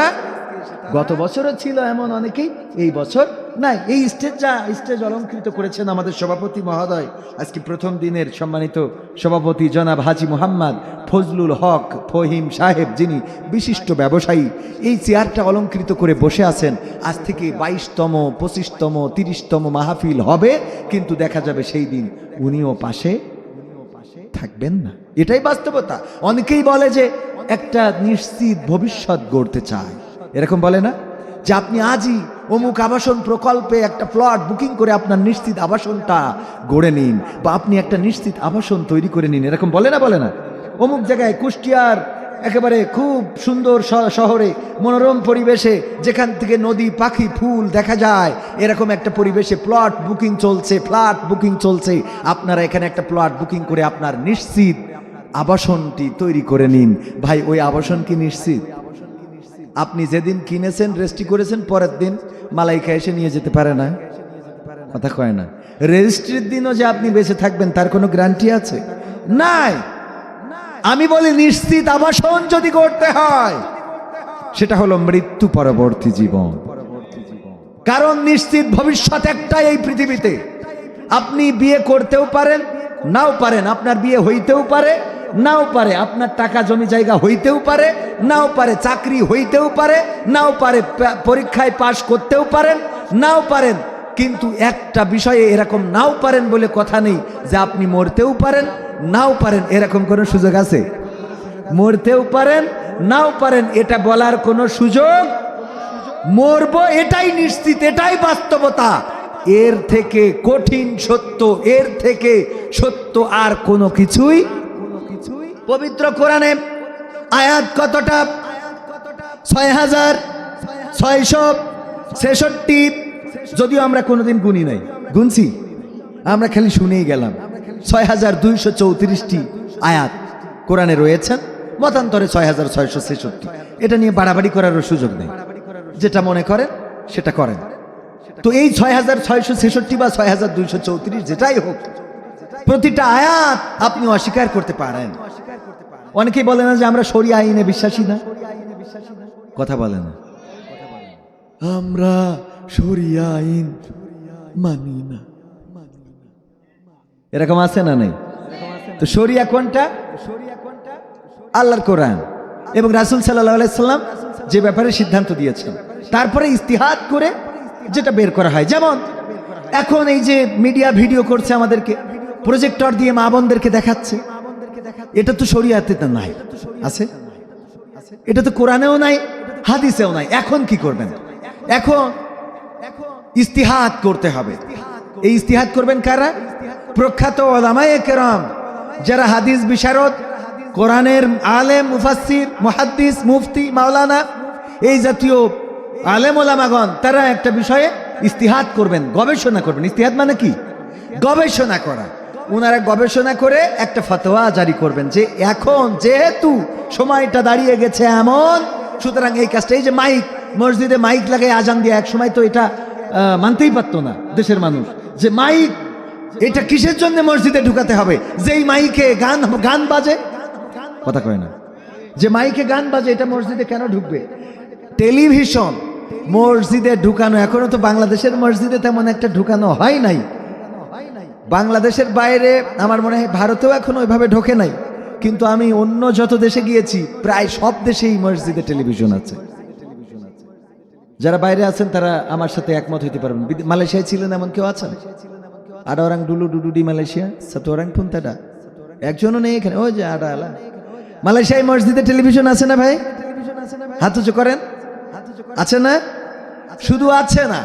গত বছরও ছিল এমন অনেকেই, এই বছর নাই। এই স্টেজ অলঙ্কৃত করেছেন আমাদের সভাপতি মহোদয়, আজকে প্রথম দিনের সম্মানিত সভাপতি জনাব হাজী মোহাম্মদ ফজলুল হক ফহিম সাহেব, যিনি বিশিষ্ট ব্যবসায়ী। এই চেয়ারটা অলঙ্কৃত করে বসে আছেন। আজ থেকে 22তম 25তম 30তম মাহফিল হবে, কিন্তু দেখা যাবে সেই দিন উনিও পাশে থাকবেন না। এটাই বাস্তবতা। অনেকেই বলে যে একটা নিশ্চিত ভবিষ্যৎ গড়তে চায়, এরকম বলে না, যে আপনি আজই অমুক আবাসন প্রকল্পে একটা প্লট বুকিং করে আপনার নিশ্চিত আবাসনটা গড়ে নিন, বা আপনি একটা নিশ্চিত আবাসন তৈরি করে নিন, এরকম বলে না, বলে না? অমুক জায়গায় কুষ্টিয়ার একেবারে খুব সুন্দর শহরে, মনোরম পরিবেশে, যেখান থেকে নদী পাখি ফুল দেখা যায়, এরকম একটা পরিবেশে প্লট বুকিং চলছে, ফ্ল্যাট বুকিং চলছে। আপনারা এখানে একটা প্লট বুকিং করে আপনার নিশ্চিত আবাসনটি তৈরি করে নিন। ভাই, ওই আবাসন কি নিশ্চিত? আপনি যেদিন কিনেছেন, রেজিস্ট্রি করেছেন, পরের দিন মালাইকা এসে নিয়ে যেতে পারে না, কথা কয় না। রেজিস্ট্রির দিনও যে আপনি বেঁচে থাকবেন তার কোনো গ্যারান্টি আছে? নাই। আমি বলি নিশ্চিত আবাসন যদি করতে হয়, সেটা হলো মৃত্যু পরবর্তী জীবন। কারণ নিশ্চিত ভবিষ্যৎ একটাই এই পৃথিবীতে। আপনি বিয়ে করতেও পারেন, নাও পারেন, আপনার বিয়ে হইতেও পারে, নাও পারে, আপনার টাকা জমি জায়গা হইতেও পারে, নাও পারে, চাকরি হইতেও পারে, নাও পারে, পরীক্ষায় পাশ করতেও পারেন, নাও পারেন। কিন্তু একটা বিষয়ে এরকম নাও পারেন বলে কথা নেই যে আপনি মরতেও পারেন, নাও পারেন, এরকম কোনো সুযোগ আছে? মরতেও পারেন, নাও পারেন, এটা বলার কোনো সুযোগ? মরবো এটাই নিশ্চিত, এটাই বাস্তবতা। এর থেকে কঠিন সত্য, এর থেকে সত্য আর কোনো কিছুই। পবিত্র কোরআনে আয়াত কতটা? 6666 যদিও আমরা কোনোদিন গুনি নাই, গুনছি আমরা খালি শুনেই গেলাম। 6234টি আয়াত কোরআনে রয়েছেন, মতান্তরে 6666। এটা নিয়ে বাড়াবাড়ি করারও সুযোগ নেই, যেটা মনে করেন সেটা করেন। তো এই 6666 বা 6234 যেটাই হোক, প্রতিটা আয়াত আপনি অস্বীকার করতে পারেন। অনেকেই বলে না যে আমরা শরিয়া আইনে বিশ্বাসী না, কথা বলে না, আমরা শরিয়া আইন মানি না, এরকম আছে না নেই? তো শরিয়া কোনটা? আল্লাহর কোরআন এবং রাসূল সাল্লাল্লাহু আলাইহি সাল্লাম যে ব্যাপারে সিদ্ধান্ত দিয়েছেন, তারপরে ইস্তিহাদ করে যেটা বের করা হয়। যেমন এখন এই যে মিডিয়া ভিডিও করছে, আমাদেরকে প্রজেক্টর দিয়ে মা বোনদেরকে দেখাচ্ছে, এটা তো শরিয়াতে নাই, আছে? এটা তো কোরআনেও নাই, হাদিসেও নাই। এখন কি করবেন? এখন ইস্তিহাদ করতে হবে। এই ইস্তিহাদ করবেন কারা? প্রখ্যাত উলামায়ে কেরাম, যারা হাদিস বিশারদ, কোরআনের আলেম, মুফাসসির, মুহাদ্দিস, মুফতি, মাওলানা, এই জাতীয় আলেম ওলামাগণ, তারা একটা বিষয়ে ইস্তিহাদ করবেন, গবেষণা করবেন। ইস্তিহাদ মানে কি? গবেষণা করা। ওনারা গবেষণা করে একটা ফতোয়া জারি করবেন যে এখন যেহেতু সময়টা দাঁড়িয়ে গেছে এমন, সুতরাং এই কাজটা, এই যে মাইক, মসজিদে মাইক লাগাই আজান দিয়ে, এক সময় তো এটা মানতেই পারতো না দেশের মানুষ, যে মাইক এটা কিসের জন্য মসজিদে ঢুকাতে হবে, যেই মাইকে গান বাজে, কথা কয় না, যে মাইকে গান বাজে এটা মসজিদে কেন ঢুকবে? টেলিভিশন মসজিদে ঢুকানো, এখনো তো বাংলাদেশের মসজিদে তেমন একটা ঢুকানো হয় নাই। বাংলাদেশের বাইরে আমার মনে হয় ভারতেও এখনো ওইভাবে ঢোকে নাই, কিন্তু আমি অন্য যত দেশে গিয়েছি প্রায় সব দেশেই মসজিদে টেলিভিশন আছে। যারা বাইরে আছেন তারা আমার সাথে একমত হইতে পারবেন। মালয়েশিয়ায় ছিলেন এমন কেউ আছেন? ada orang dulu duduk di Malaysia, satu orang pun tak ada, একজনও নেই এখানে। ওই যে আডা আলা, মালয়েশিয়ায় মসজিদে টেলিভিশন আছে না ভাই? হাত উঁচু করেন। আছে না? শুধু আছে না,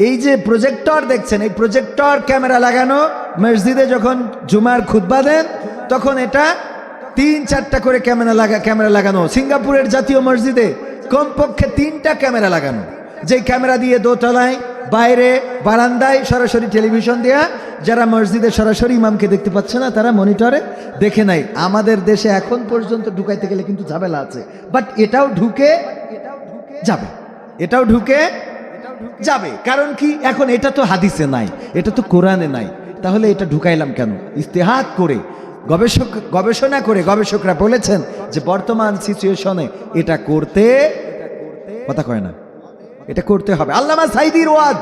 এই যে প্রজেক্টর দেখছেন, এই প্রজেক্টর ক্যামেরা লাগানো, মসজিদে যখন জুমার খুতবা দেন তখন এটা 3-4টা করে ক্যামেরা লাগানো। সিঙ্গাপুরের জাতীয় মসজিদে কমপক্ষে 3টা ক্যামেরা লাগানো, যে ক্যামেরা দিয়ে দোতলায়, বাইরে, বারান্দায় সরাসরি টেলিভিশন দেয়া, যারা মসজিদে সরাসরি ইমামকে দেখতে পাচ্ছে না তারা মনিটরে দেখে নাই। আমাদের দেশে এখন পর্যন্ত ঢুকাইতে গেলে কিন্তু ঝামেলা আছে, বাট এটাও ঢুকে যাবে, এটাও ঢুকে যাবে। কারণ কি? এখন এটা তো হাদিসে নাই, এটা তো কোরআনে নাই, তাহলে এটা ঢুকাইলাম কেন? ইস্তেহাদ করে, গবেষণা করে গবেষকরা বলেছেন যে বর্তমান সিচুয়েশনে এটা করতে, কথা কয় না, এটা করতে হবে। আল্লামা সাঈদীর ওয়াজ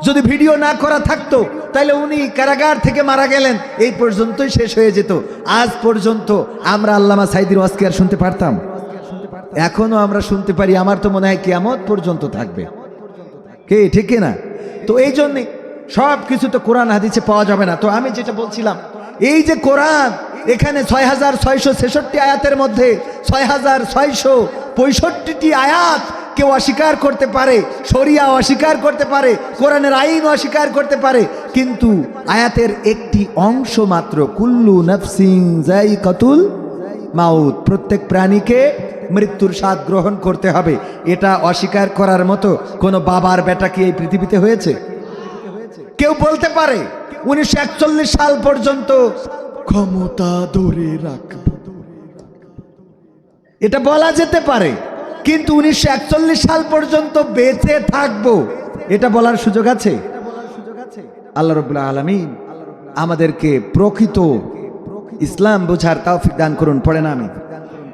যদি ভিডিও না করা থাকতো তাহলে উনি কারাগার থেকে মারা গেলেন, এই পর্যন্তই শেষ হয়ে যেত। আজ পর্যন্ত আমরা আল্লামা সাঈদীর ওয়াজ কি আর শুনতে পারতাম? এখনো আমরা শুনতে পারি। আমার তো মনে হয় কিয়ামত পর্যন্ত থাকবে, কে ঠিক না? তো এই জন্যে সব কিছু তো কোরআন হাদিসে পাওয়া যাবে না। তো আমি যেটা বলছিলাম, এই যে কোরআন, এখানে 6666 আয়াতের মধ্যে 6665টি আয়াত কেউ অস্বীকার করতে পারে, শরিয়া অস্বীকার করতে পারে, কোরআনের আইন অস্বীকার করতে পারে, কিন্তু আয়াতের একটি অংশ মাত্র, কুল্লু নাফসিন যায়িকাতুল মাউত, প্রত্যেক প্রাণীকে মৃত্যুর স্বাদ গ্রহণ করতে হবে, এটা অস্বীকার করার মতো কোন বাবার বেটা কি এই পৃথিবীতে হয়েছে? কেউ বলতে পারে 1941 সাল পর্যন্ত ক্ষমতা ধরে রাখব, এটা বলা যেতে পারে, কিন্তু 1941 সাল পর্যন্ত বেঁচে থাকবো এটা বলার সুযোগ আছে? আল্লাহ রাব্বুল আলামিন আমাদেরকে প্রকৃত ইসলাম বোঝার তৌফিক দান করুন। পড়েন আমিন।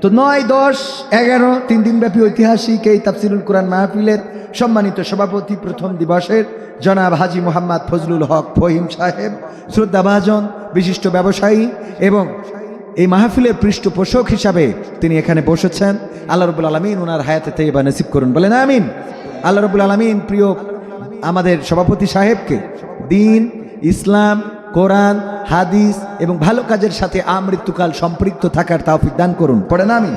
তো 9, 10, 11 3 দিন ব্যাপী ঐতিহাসিক এই তাফসিরুল কোরআন মাহফিলের সম্মানিত সভাপতি প্রথম দিবসের জনাব হাজী মোহাম্মদ ফজলুল হক ফহিম সাহেব, শ্রদ্ধাভাজন বিশিষ্ট ব্যবসায়ী এবং এই মাহফিলের পৃষ্ঠপোষক হিসাবে তিনি এখানে বসেছেন। আল্লাহ রাব্বুল আলামিন ওনার হায়াতে তাইয়্যিবা নসিব করুন, বলেন আমিন। আল্লাহ রাব্বুল আলামিন প্রিয় আমাদের সভাপতি সাহেবকে দ্বীন, ইসলাম, কোরআন, হাদিস এবং ভালো কাজের সাথে আমৃত্যুকাল সম্পৃক্ত থাকার তৌফিক দান করুন, পড়েন আমিন।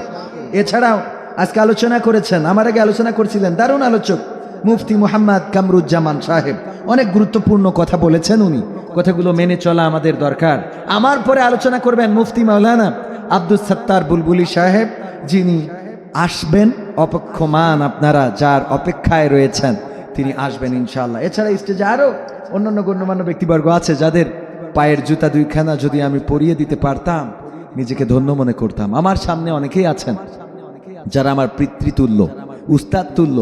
এছাড়াও আজকে আলোচনা করেছেন, আমার আগে আলোচনা করছিলেন দারুণ আলোচক মুফতি মুহাম্মদ কামরুজ্জামান সাহেব, অনেক গুরুত্বপূর্ণ কথা বলেছেন উনি, কথাগুলো মেনে চলা আমাদের দরকার। আমার পরে আলোচনা করবেন মুফতি মাওলানা আব্দুস সাত্তার বুলবুলি সাহেব, যিনি আসবেন অপেক্ষমান, আপনারা যার অপেক্ষায় রয়েছেন, তিনি আসবেন ইনশাআল্লাহ। এছাড়া স্টেজে আরো অন্যান্য গণ্যমান্য ব্যক্তিবর্গ আছে যাদের পায়ের জুতা দুইখানা যদি আমি পরিয়ে দিতে পারতাম নিজেকে ধন্য মনে করতাম। আমার সামনে অনেকেই আছেন যারা আমার পিতৃতুল্য, উস্তাদ তুল্য,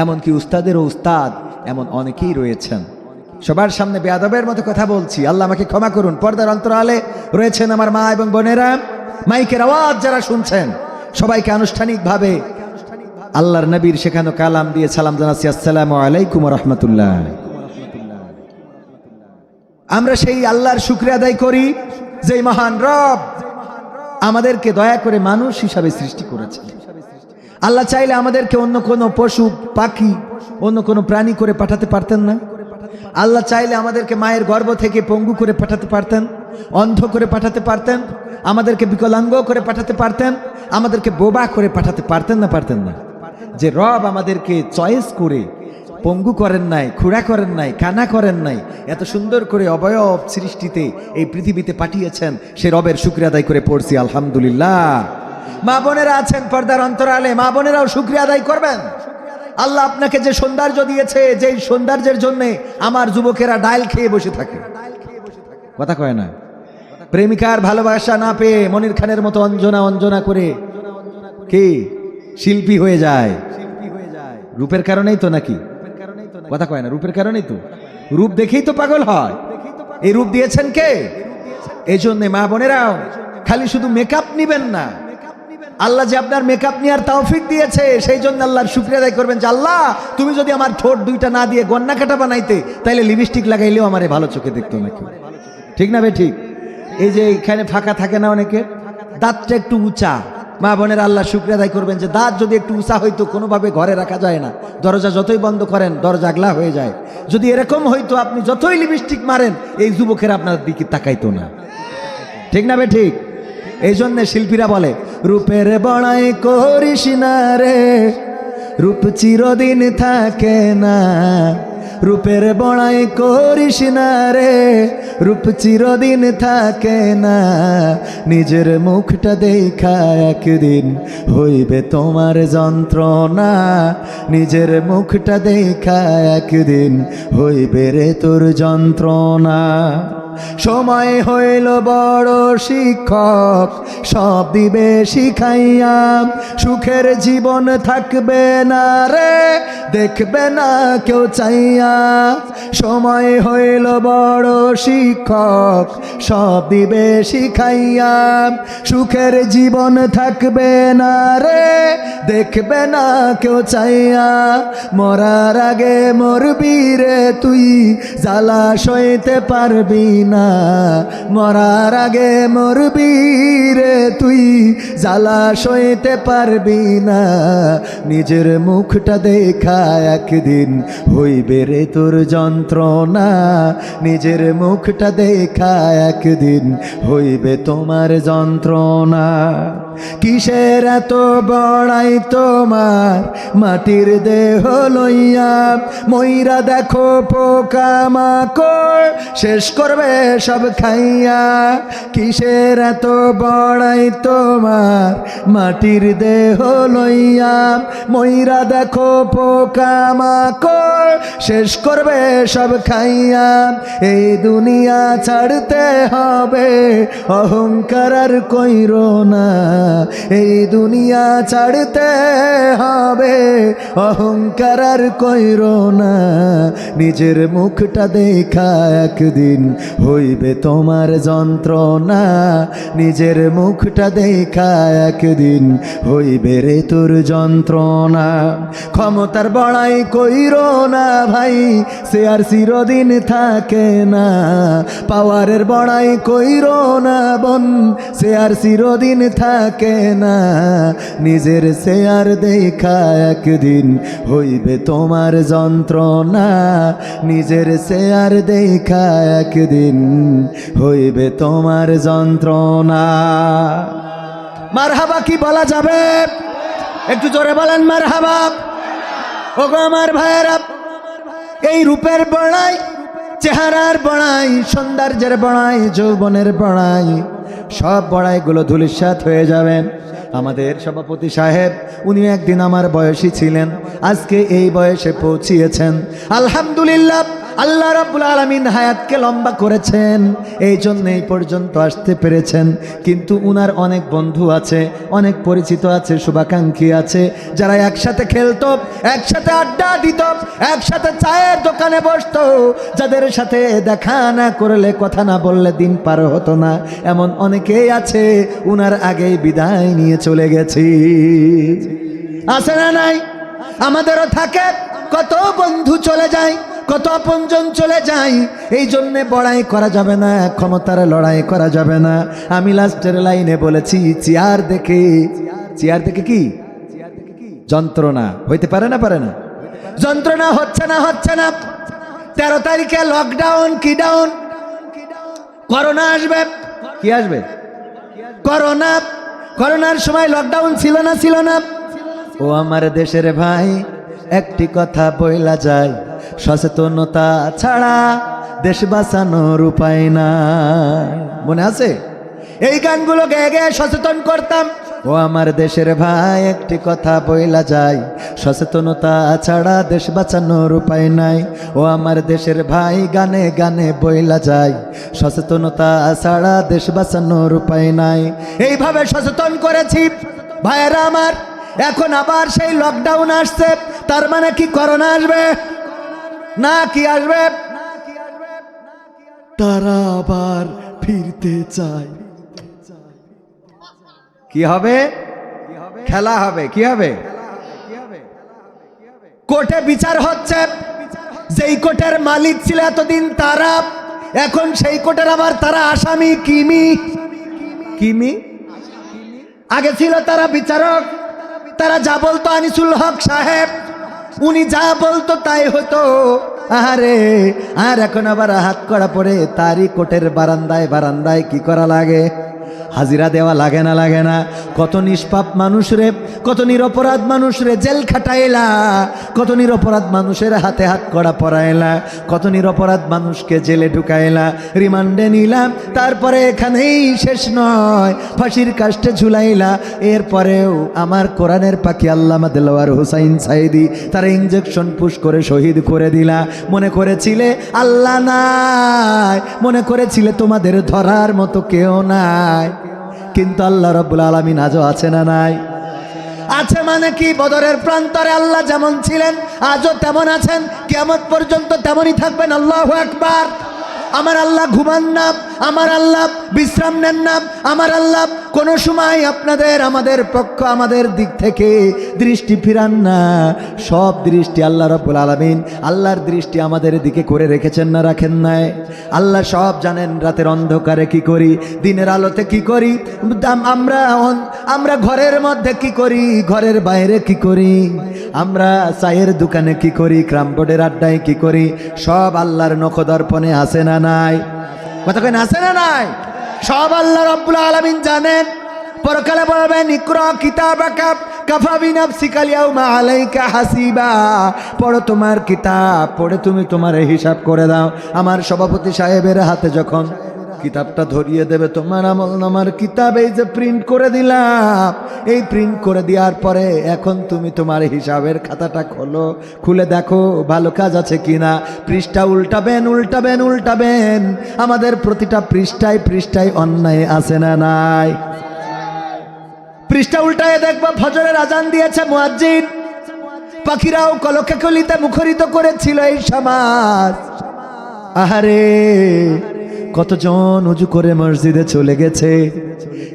এমনকি উস্তাদেরও উস্তাদ, এমন অনেকেই রয়েছেন। সবার সামনে বেয়াদবের মতো কথা বলছি, আল্লাহ আমাকে ক্ষমা করুন। পর্দার অন্তরালে রয়েছেন আমার মা এবং বোনেরা, মাইকের আওয়াজ যারা শুনছেন, সবাইকে আনুষ্ঠানিকভাবে আল্লাহর নবীর শেখানো কালাম দিয়ে সালাম জানাচ্ছি, আসসালামু আলাইকুম ওয়া রাহমাতুল্লাহ। আমরা সেই আল্লাহর শুকরিয়া আদায় করি যে মহান রব আমাদেরকে দয়া করে মানুষ হিসাবে সৃষ্টি করেছেন। আল্লাহ চাইলে আমাদেরকে অন্য কোনো পশু পাখি, অন্য কোনো প্রাণী করে পাঠাতে পারতেন না। আল্লাহ চাইলে আমাদেরকে মায়ের গর্ভ থেকে পঙ্গু করে পাঠাতে পারতেন, অন্ধ করে পাঠাতে পারতেন, আমাদেরকে বিকলাঙ্গ করে পাঠাতে পারতেন, আমাদেরকে বোবা করে পাঠাতে পারতেন না? পারতেন না। যে রব আমাদেরকে চয়েস করে পঙ্গু করেন নাই, খুঁড়া করেন নাই, কানা করেন নাই, এত সুন্দর করে অবয়ব সৃষ্টিতে এই পৃথিবীতে পাঠিয়েছেন, সে রবের শুকরিয়া আদায় করে পড়ছি আলহামদুলিল্লাহ। মা বোনেরা আছেন পর্দার অন্তরালে, মা বোনেরাও শুকরিয়া আদায় করবেন। আল্লাহ আপনাকে যে সৌন্দর্য দিয়েছে, যে সৌন্দর্যের জন্য আমার যুবকেরা ডাইল খেয়ে বসে থাকে, কথা কয় না। প্রেমিকার ভালোবাসা না পেয়ে মনির খানের মতো অঞ্জনা অঞ্জনা করে কি শিল্পী হয়ে যায়। রূপের কারণেই তো, নাকি কথা কয় না? রূপের কারণেই তো, রূপ দেখেই তো পাগল হয়। এই রূপ দিয়েছেন কে? এই জন্য মা বোনেরাও খালি শুধু মেকআপ নিবেন না, আল্লাহ যে আপনার মেকআপ নেওয়ার তৌফিক দিয়েছে, সেই জন্য আল্লাহর শুকরিয়া আদায় করবেন যে আল্লাহ তুমি যদি আমার ঠোঁট দুইটা না দিয়ে গন্না কাটা বানাইতে, তাইলে লিপস্টিক লাগাইলেও আমারে ভালো চোখে দেখতো নাকি, ঠিক না ভাই? ঠিক। এই যে এখানে ফাঁকা থাকে না অনেকে, দাঁতটা একটু উঁচা, মা বোনের আল্লাহ শুকরিয়া আদায় করবেন যে দাঁত যদি একটু উঁচা হইতো, কোনোভাবে ঘরে রাখা যায় না, দরজা যতই বন্ধ করেন দরজা আগলা হয়ে যায়। যদি এরকম হইতো, আপনি যতই লিপস্টিক মারেন এই যুবকের আপনার দিকে তাকাইতো না, ঠিক না ভাই? ঠিক। এই জন্য শিল্পীরা বলে রূপের বড়াই করিস না রে, রূপ চিরদিন থাকে না। রূপের বড়াই করিস না রে, রূপ চিরদিন থাকে না। নিজের মুখটা দেখা একদিন হইবে তোমার যন্ত্রণা, নিজের মুখটা দেখা একদিন হইবে রে তোর যন্ত্রণা। সময় হইল বড় শিক্ষক, সব দিবে শিখাইয়া, সুখের জীবন থাকবে না রে, দেখবে না কেউ চাইয়া। সময় হইল বড় শিক্ষক, সব দিবে শিখাইয়া, সুখের জীবন থাকবে না রে, দেখবে না কেউ চাইয়া। মরার আগে মরবি রে তুই, জ্বালা সইতে পারবি না। মরার আগে মরবি রে তুই, জ্বালা সইতে পারবি না। নিজের মুখটা দেখা একদিন হইবে রে তোর যন্ত্রণা, নিজের মুখটা দেখা একদিন হইবে তোমার যন্ত্রণা। কিসের এত বড়াই তোমার মাটির দেহ লইয়া, মইরা দেখো পোকা মাকড় শেষ করবে সব খাইয়া। কিসের এত বড়াই তোমার মাটির দেহ লইয়া, মইরা দেখো পোকা মাকড় শেষ করবে সব খাইয়া। এই দুনিয়া ছাড়তে হবে, অহংকার আর কইরো না। এই দুনিয়া ছাড়তে হবে, অহংকার আর কইরো না। নিজের মুখটা দেখা একদিন হইবে তোমার যন্ত্রণা, নিজের মুখটা দেখা একদিন হইবে রে তোর যন্ত্রণা। ক্ষমতার বড়াই কইরো না ভাই, সে আর চিরদিন থাকে না। পাওয়ারের বড়াই কইরো না বোন, সে আর চিরদিন থাকে না। নিজের সে আর দেখা একদিন হইবে তোমার যন্ত্রণা, নিজের সে আর দেখা একদিন হইবে তোমার যন্ত্রণা। মারহাবা কি বলা যাবে? একটু জোরে বলেন মারহাবা। ওগো আমার ভাইয়েরা, এই রূপের বড়াই, চেহারার বড়াই, সৌন্দর্যের বড়াই, যৌবনের বড়াই, সব বড়াইগুলো ধূলিসাৎ হয়ে যাবেন। আমাদের সভাপতি সাহেব উনি একদিন আমার বয়সী ছিলেন, আজকে এই বয়সে পৌঁছিয়েছেন। আলহামদুলিল্লাহ, আল্লাহ রাব্বুল আলামিন হায়াতকে লম্বা করেছেন, এই জন্য এই পর্যন্ত আসতে পেরেছেন। কিন্তু উনার অনেক বন্ধু আছে, অনেক পরিচিত আছে, শুভাকাঙ্ক্ষী আছে, যারা একসাথে খেলতো, একসাথে আড্ডা দিত, একসাথে চায়ের দোকানে বসতো, যাদের সাথে দেখা না করলে, কথা না বললে দিন পার হতো না, এমন অনেকেই আছে উনার আগেই বিদায় নিয়ে চলে গেছি। আছে না নাই? আমাদেরও থাকে, কত বন্ধু চলে যায়, কত আপনজন চলে যায়। এই জন্যে বড়াই করা যাবে না, ক্ষমতার লড়াই করা যাবে না। আমি লাস্টের লাইনে বলেছি, চেয়ার দেখে কি যন্ত্রণা হইতে পারে না, পারে না? যন্ত্রণা হচ্ছে না, হচ্ছে না। 13 তারিখে লকডাউন, কি ডাউন? করোনা আসবে। কি আসবে? করোনা। করোনার সময় লকডাউন ছিল না, ছিল না? ও আমার দেশের ভাই, একটি কথা বইলা যায়, সচেতনতা ছাড়া দেশ বাঁচানোর উপায় নাই। মনে আছে? এই গানগুলো গেয়ে গেয়ে সচেতন করতাম। ও আমার দেশের ভাই, একটি কথা বইলা যায়, সচেতনতা ছাড়া দেশ বাঁচানোর উপায় নাই। ও আমার দেশের ভাই, গানে গানে বইলা যায়, সচেতনতা ছাড়া দেশ বাঁচানোর উপায় নাই। এইভাবে সচেতন করেছি ভাইয়েরা আমার। এখন আবার সেই লকডাউন আসছে, তার মানে কি করোনা আসবে না? কি আসবে? তারা আবার ফিরতে চায়। কি হবে? খেলা হবে। কি হবে? কোর্টে বিচার হচ্ছে। যেই কোর্টের মালিক ছিল এতদিন তারা, এখন সেই কোর্টের আবার তারা আসামি। কিমি আগে ছিল তারা বিচারক, তারা যা বলতো আনিসুল হক সাহেব, উনি যা বলতো তাই হতো। আরে আর এখন আবার হাত করা পড়ে তারই কোর্টের বারান্দায় বারান্দায় কি করা লাগে? হাজিরা দেওয়া লাগে না, লাগে না? কত নিষ্পাপ মানুষ রে, কত নিরপরাধ মানুষ রে জেল খাটাইলা, কত নিরপরাধ মানুষের হাতে হাত কড়া পরাইলা, কত নিরপরাধ মানুষকে জেলে ঢুকাইলা, রিমান্ডে নিলাম, তারপরে এখানেই শেষ নয়, ফাঁসির কাস্টে ঝুলাইলা। এরপরেও আমার কোরআনের পাখি আল্লামা দেলোয়ার হুসাইন সাইদি তারা ইঞ্জেকশন পুশ করে শহীদ করে দিলা। মনে করেছিলে আল্লাহ নাই, মনে করেছিলে তোমাদের ধরার মতো কেউ নাই, কিন্তু আল্লাহ রাব্বুল আলামিন আজও আছে না নাই? আছে। মানে কি? বদরের প্রান্তরে আল্লাহ যেমন ছিলেন আজও তেমন আছেন, কিয়ামত পর্যন্ত তেমনই থাকবেন। আল্লাহু আকবার। আমার আল্লাহ ঘুমান না, আমার আল্লাহ বিশ্রাম নেন না, আমার আল্লাহ কোনো সময় আপনাদের আমাদের পক্ষ আমাদের দিক থেকে দৃষ্টি ফিরান না। সব দৃষ্টি আল্লাহ রাব্বুল আলামিন, আল্লাহর দৃষ্টি আমাদের দিকে করে রেখেছেন না, রাখেন নাই? আল্লাহ সব জানেন। রাতের অন্ধকারে কি করি, দিনের আলোতে কি করি, আমরা ঘরের মধ্যে কি করি, ঘরের বাইরে কি করি, আমরা চায়ের দোকানে কি করি, ক্রামবোর্ডের আড্ডায় কি করি, সব আল্লাহর নখদর্পণে আছে না নাই? কথা কেন আছে না নাই? সব আল্লাহ রাব্বুল আলামিন জানেন। পরকালে বলবেন, ইকরা কিতাবাকা কাফা বিনাফসিকাল ইয়াউমা আলাইকা হাসিবা। পড়ো তোমার কিতাব, পড়ে তুমি তোমার হিসাব করে দাও। আমার সভাপতি সাহেবের হাতে যখন কিতাবটা ধরিয়ে দেবে, তোমার আমলনামার কিতাব এই যে প্রিন্ট করে দিলাম, এই প্রিন্ট করে দেওয়ার পরে এখন তুমি তোমার হিসাবের খাতাটা খোলো, খুলে দেখো ভালো কাজ আছে কিনা। পৃষ্ঠা উল্টাবেন, উল্টাবেন, উল্টাবেন। আমাদের প্রতিটা পৃষ্ঠায় পৃষ্ঠায় অন্যায় আছে না নাই? পৃষ্ঠা উল্টায় দেখবো ফজরের আজান দিয়েছে মুয়াজ্জিন, পাখিরাও কলকে কলিতে মুখরিত করেছিল এই সমাজ। আহারে কতজন উজু করে মসজিদে চলে গেছে,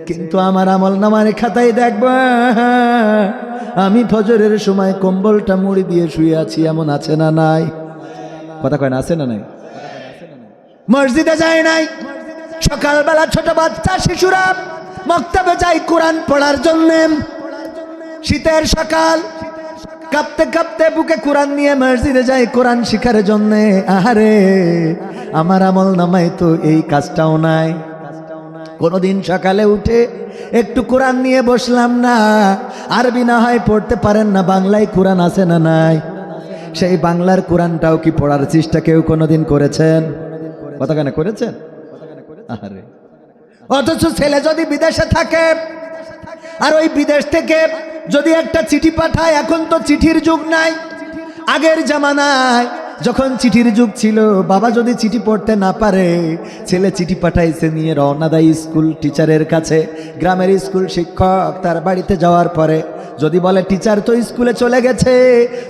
কিন্তু আমার আমলনামার খাতায় দেখবা আমি ফজরের সময় কম্বলটা মুড়ি দিয়ে শুয়ে আছি, এমন আছে না নাই? কথা কয় না, আছে না নাই? মসজিদে যায় নাই। সকালবেলা ছোট বাচ্চা শিশুরা মক্তবে যায় কোরআন পড়ার জন্য। শীতের সকাল, কাঁপতে কাঁপতে বুকে কোরআন নিয়ে মসজিদে যায় কোরআন শিখার জন্য। আহারে আমার আমল নামায় তো এই কাজটাও নাই। কোনদিন সকালে উঠে একটু কোরআন নিয়ে বসলাম না। আরবি না হয় পড়তে পারেন না, বাংলায় কোরআন আছে না নাই? সেই বাংলার কোরআনটাও কি পড়ার চেষ্টা কেউ কোনোদিন করেছেন? কথা কেন করেছেন? আরে অথচ ছেলে যদি বিদেশে থাকে আর ওই বিদেশ থেকে যদি একটা চিঠি পাঠায়, এখন তো চিঠির যুগ নাই, আগের জামানায় যখন চিঠির যুগ ছিল, বাবা যদি চিঠি পড়তে না পারে, ছেলে চিঠি পাঠাইছে নিয়ে রওনা দেয় স্কুল টিচারের কাছে। গ্রামের স্কুল শিক্ষক তার বাড়িতে যাওয়ার পরে যদি বলে টিচার তো স্কুলে চলে গেছে,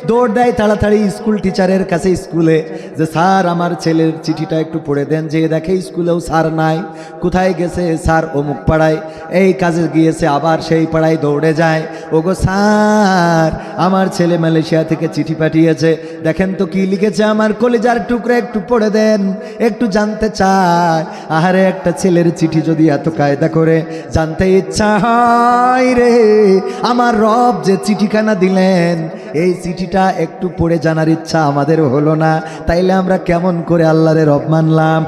দৌড় দেয় তাড়াতাড়ি স্কুল টিচারের কাছে স্কুলে, যে স্যার আমার ছেলের চিঠিটা একটু পড়ে দেন। যে দেখে স্কুলেও স্যার নাই, কোথায় গেছে? স্যার অমুক পাড়ায় এই কাজে গিয়েছে, আবার সেই পাড়ায় দৌড়ে যায়, ওগো স্যার আমার ছেলে মালয়েশিয়া থেকে চিঠি পাঠিয়েছে, দেখেন তো কি লিখেছে, আমার কলিজার টুকরা একটু পড়ে দেন, একটু জানতে চায়। আহারে একটা ছেলের চিঠি যদি এত কায়দা করে জানতে ইচ্ছা হয় রে, আমার রব যে চিঠিখানা দিলেন এই চিঠিটা একটু পড়ে জানার ইচ্ছা আমাদের হলো না, তাইলে আমরা কেমন করে আল্লাহরে রব মানলাম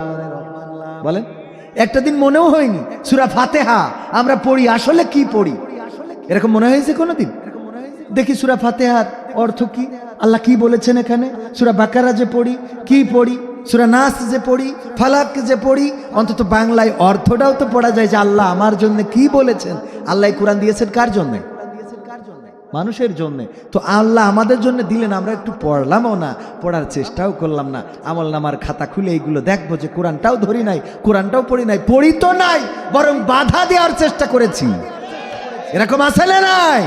বলেন? একটা দিন মনেও হয়নি সূরা ফাতিহা আমরা পড়ি, আসলে কি পড়ি এরকম মনে হয়েছে কোনোদিন? দেখি সূরা ফাতিহার অর্থ কি, আল্লাহ কি বলেছেন এখানে। সূরা বাকারা যে পড়ি, কি পড়ি, সূরা নাস যে পড়ি, ফালাক যে পড়ি, অন্তত বাংলায় অর্থটাও তো পড়া যায় যে আল্লাহ আমার জন্য কি বলেছেন। আল্লাহ কোরআন দিয়েছেন কার জন্য? মানুষের জন্য। তো আল্লাহ আমাদের জন্য দিলেন, আমরা একটু পড়লামও না, পড়ার চেষ্টাও করলাম না। আমল নামার খাতা খুলে এইগুলো দেখবো যে কোরআনটাও ধরি নাই, কোরআনটাও পড়ি নাই, পড়ি তো নাই, বরং বাধা দেওয়ার চেষ্টা করেছি। এরকম আছে না নাই?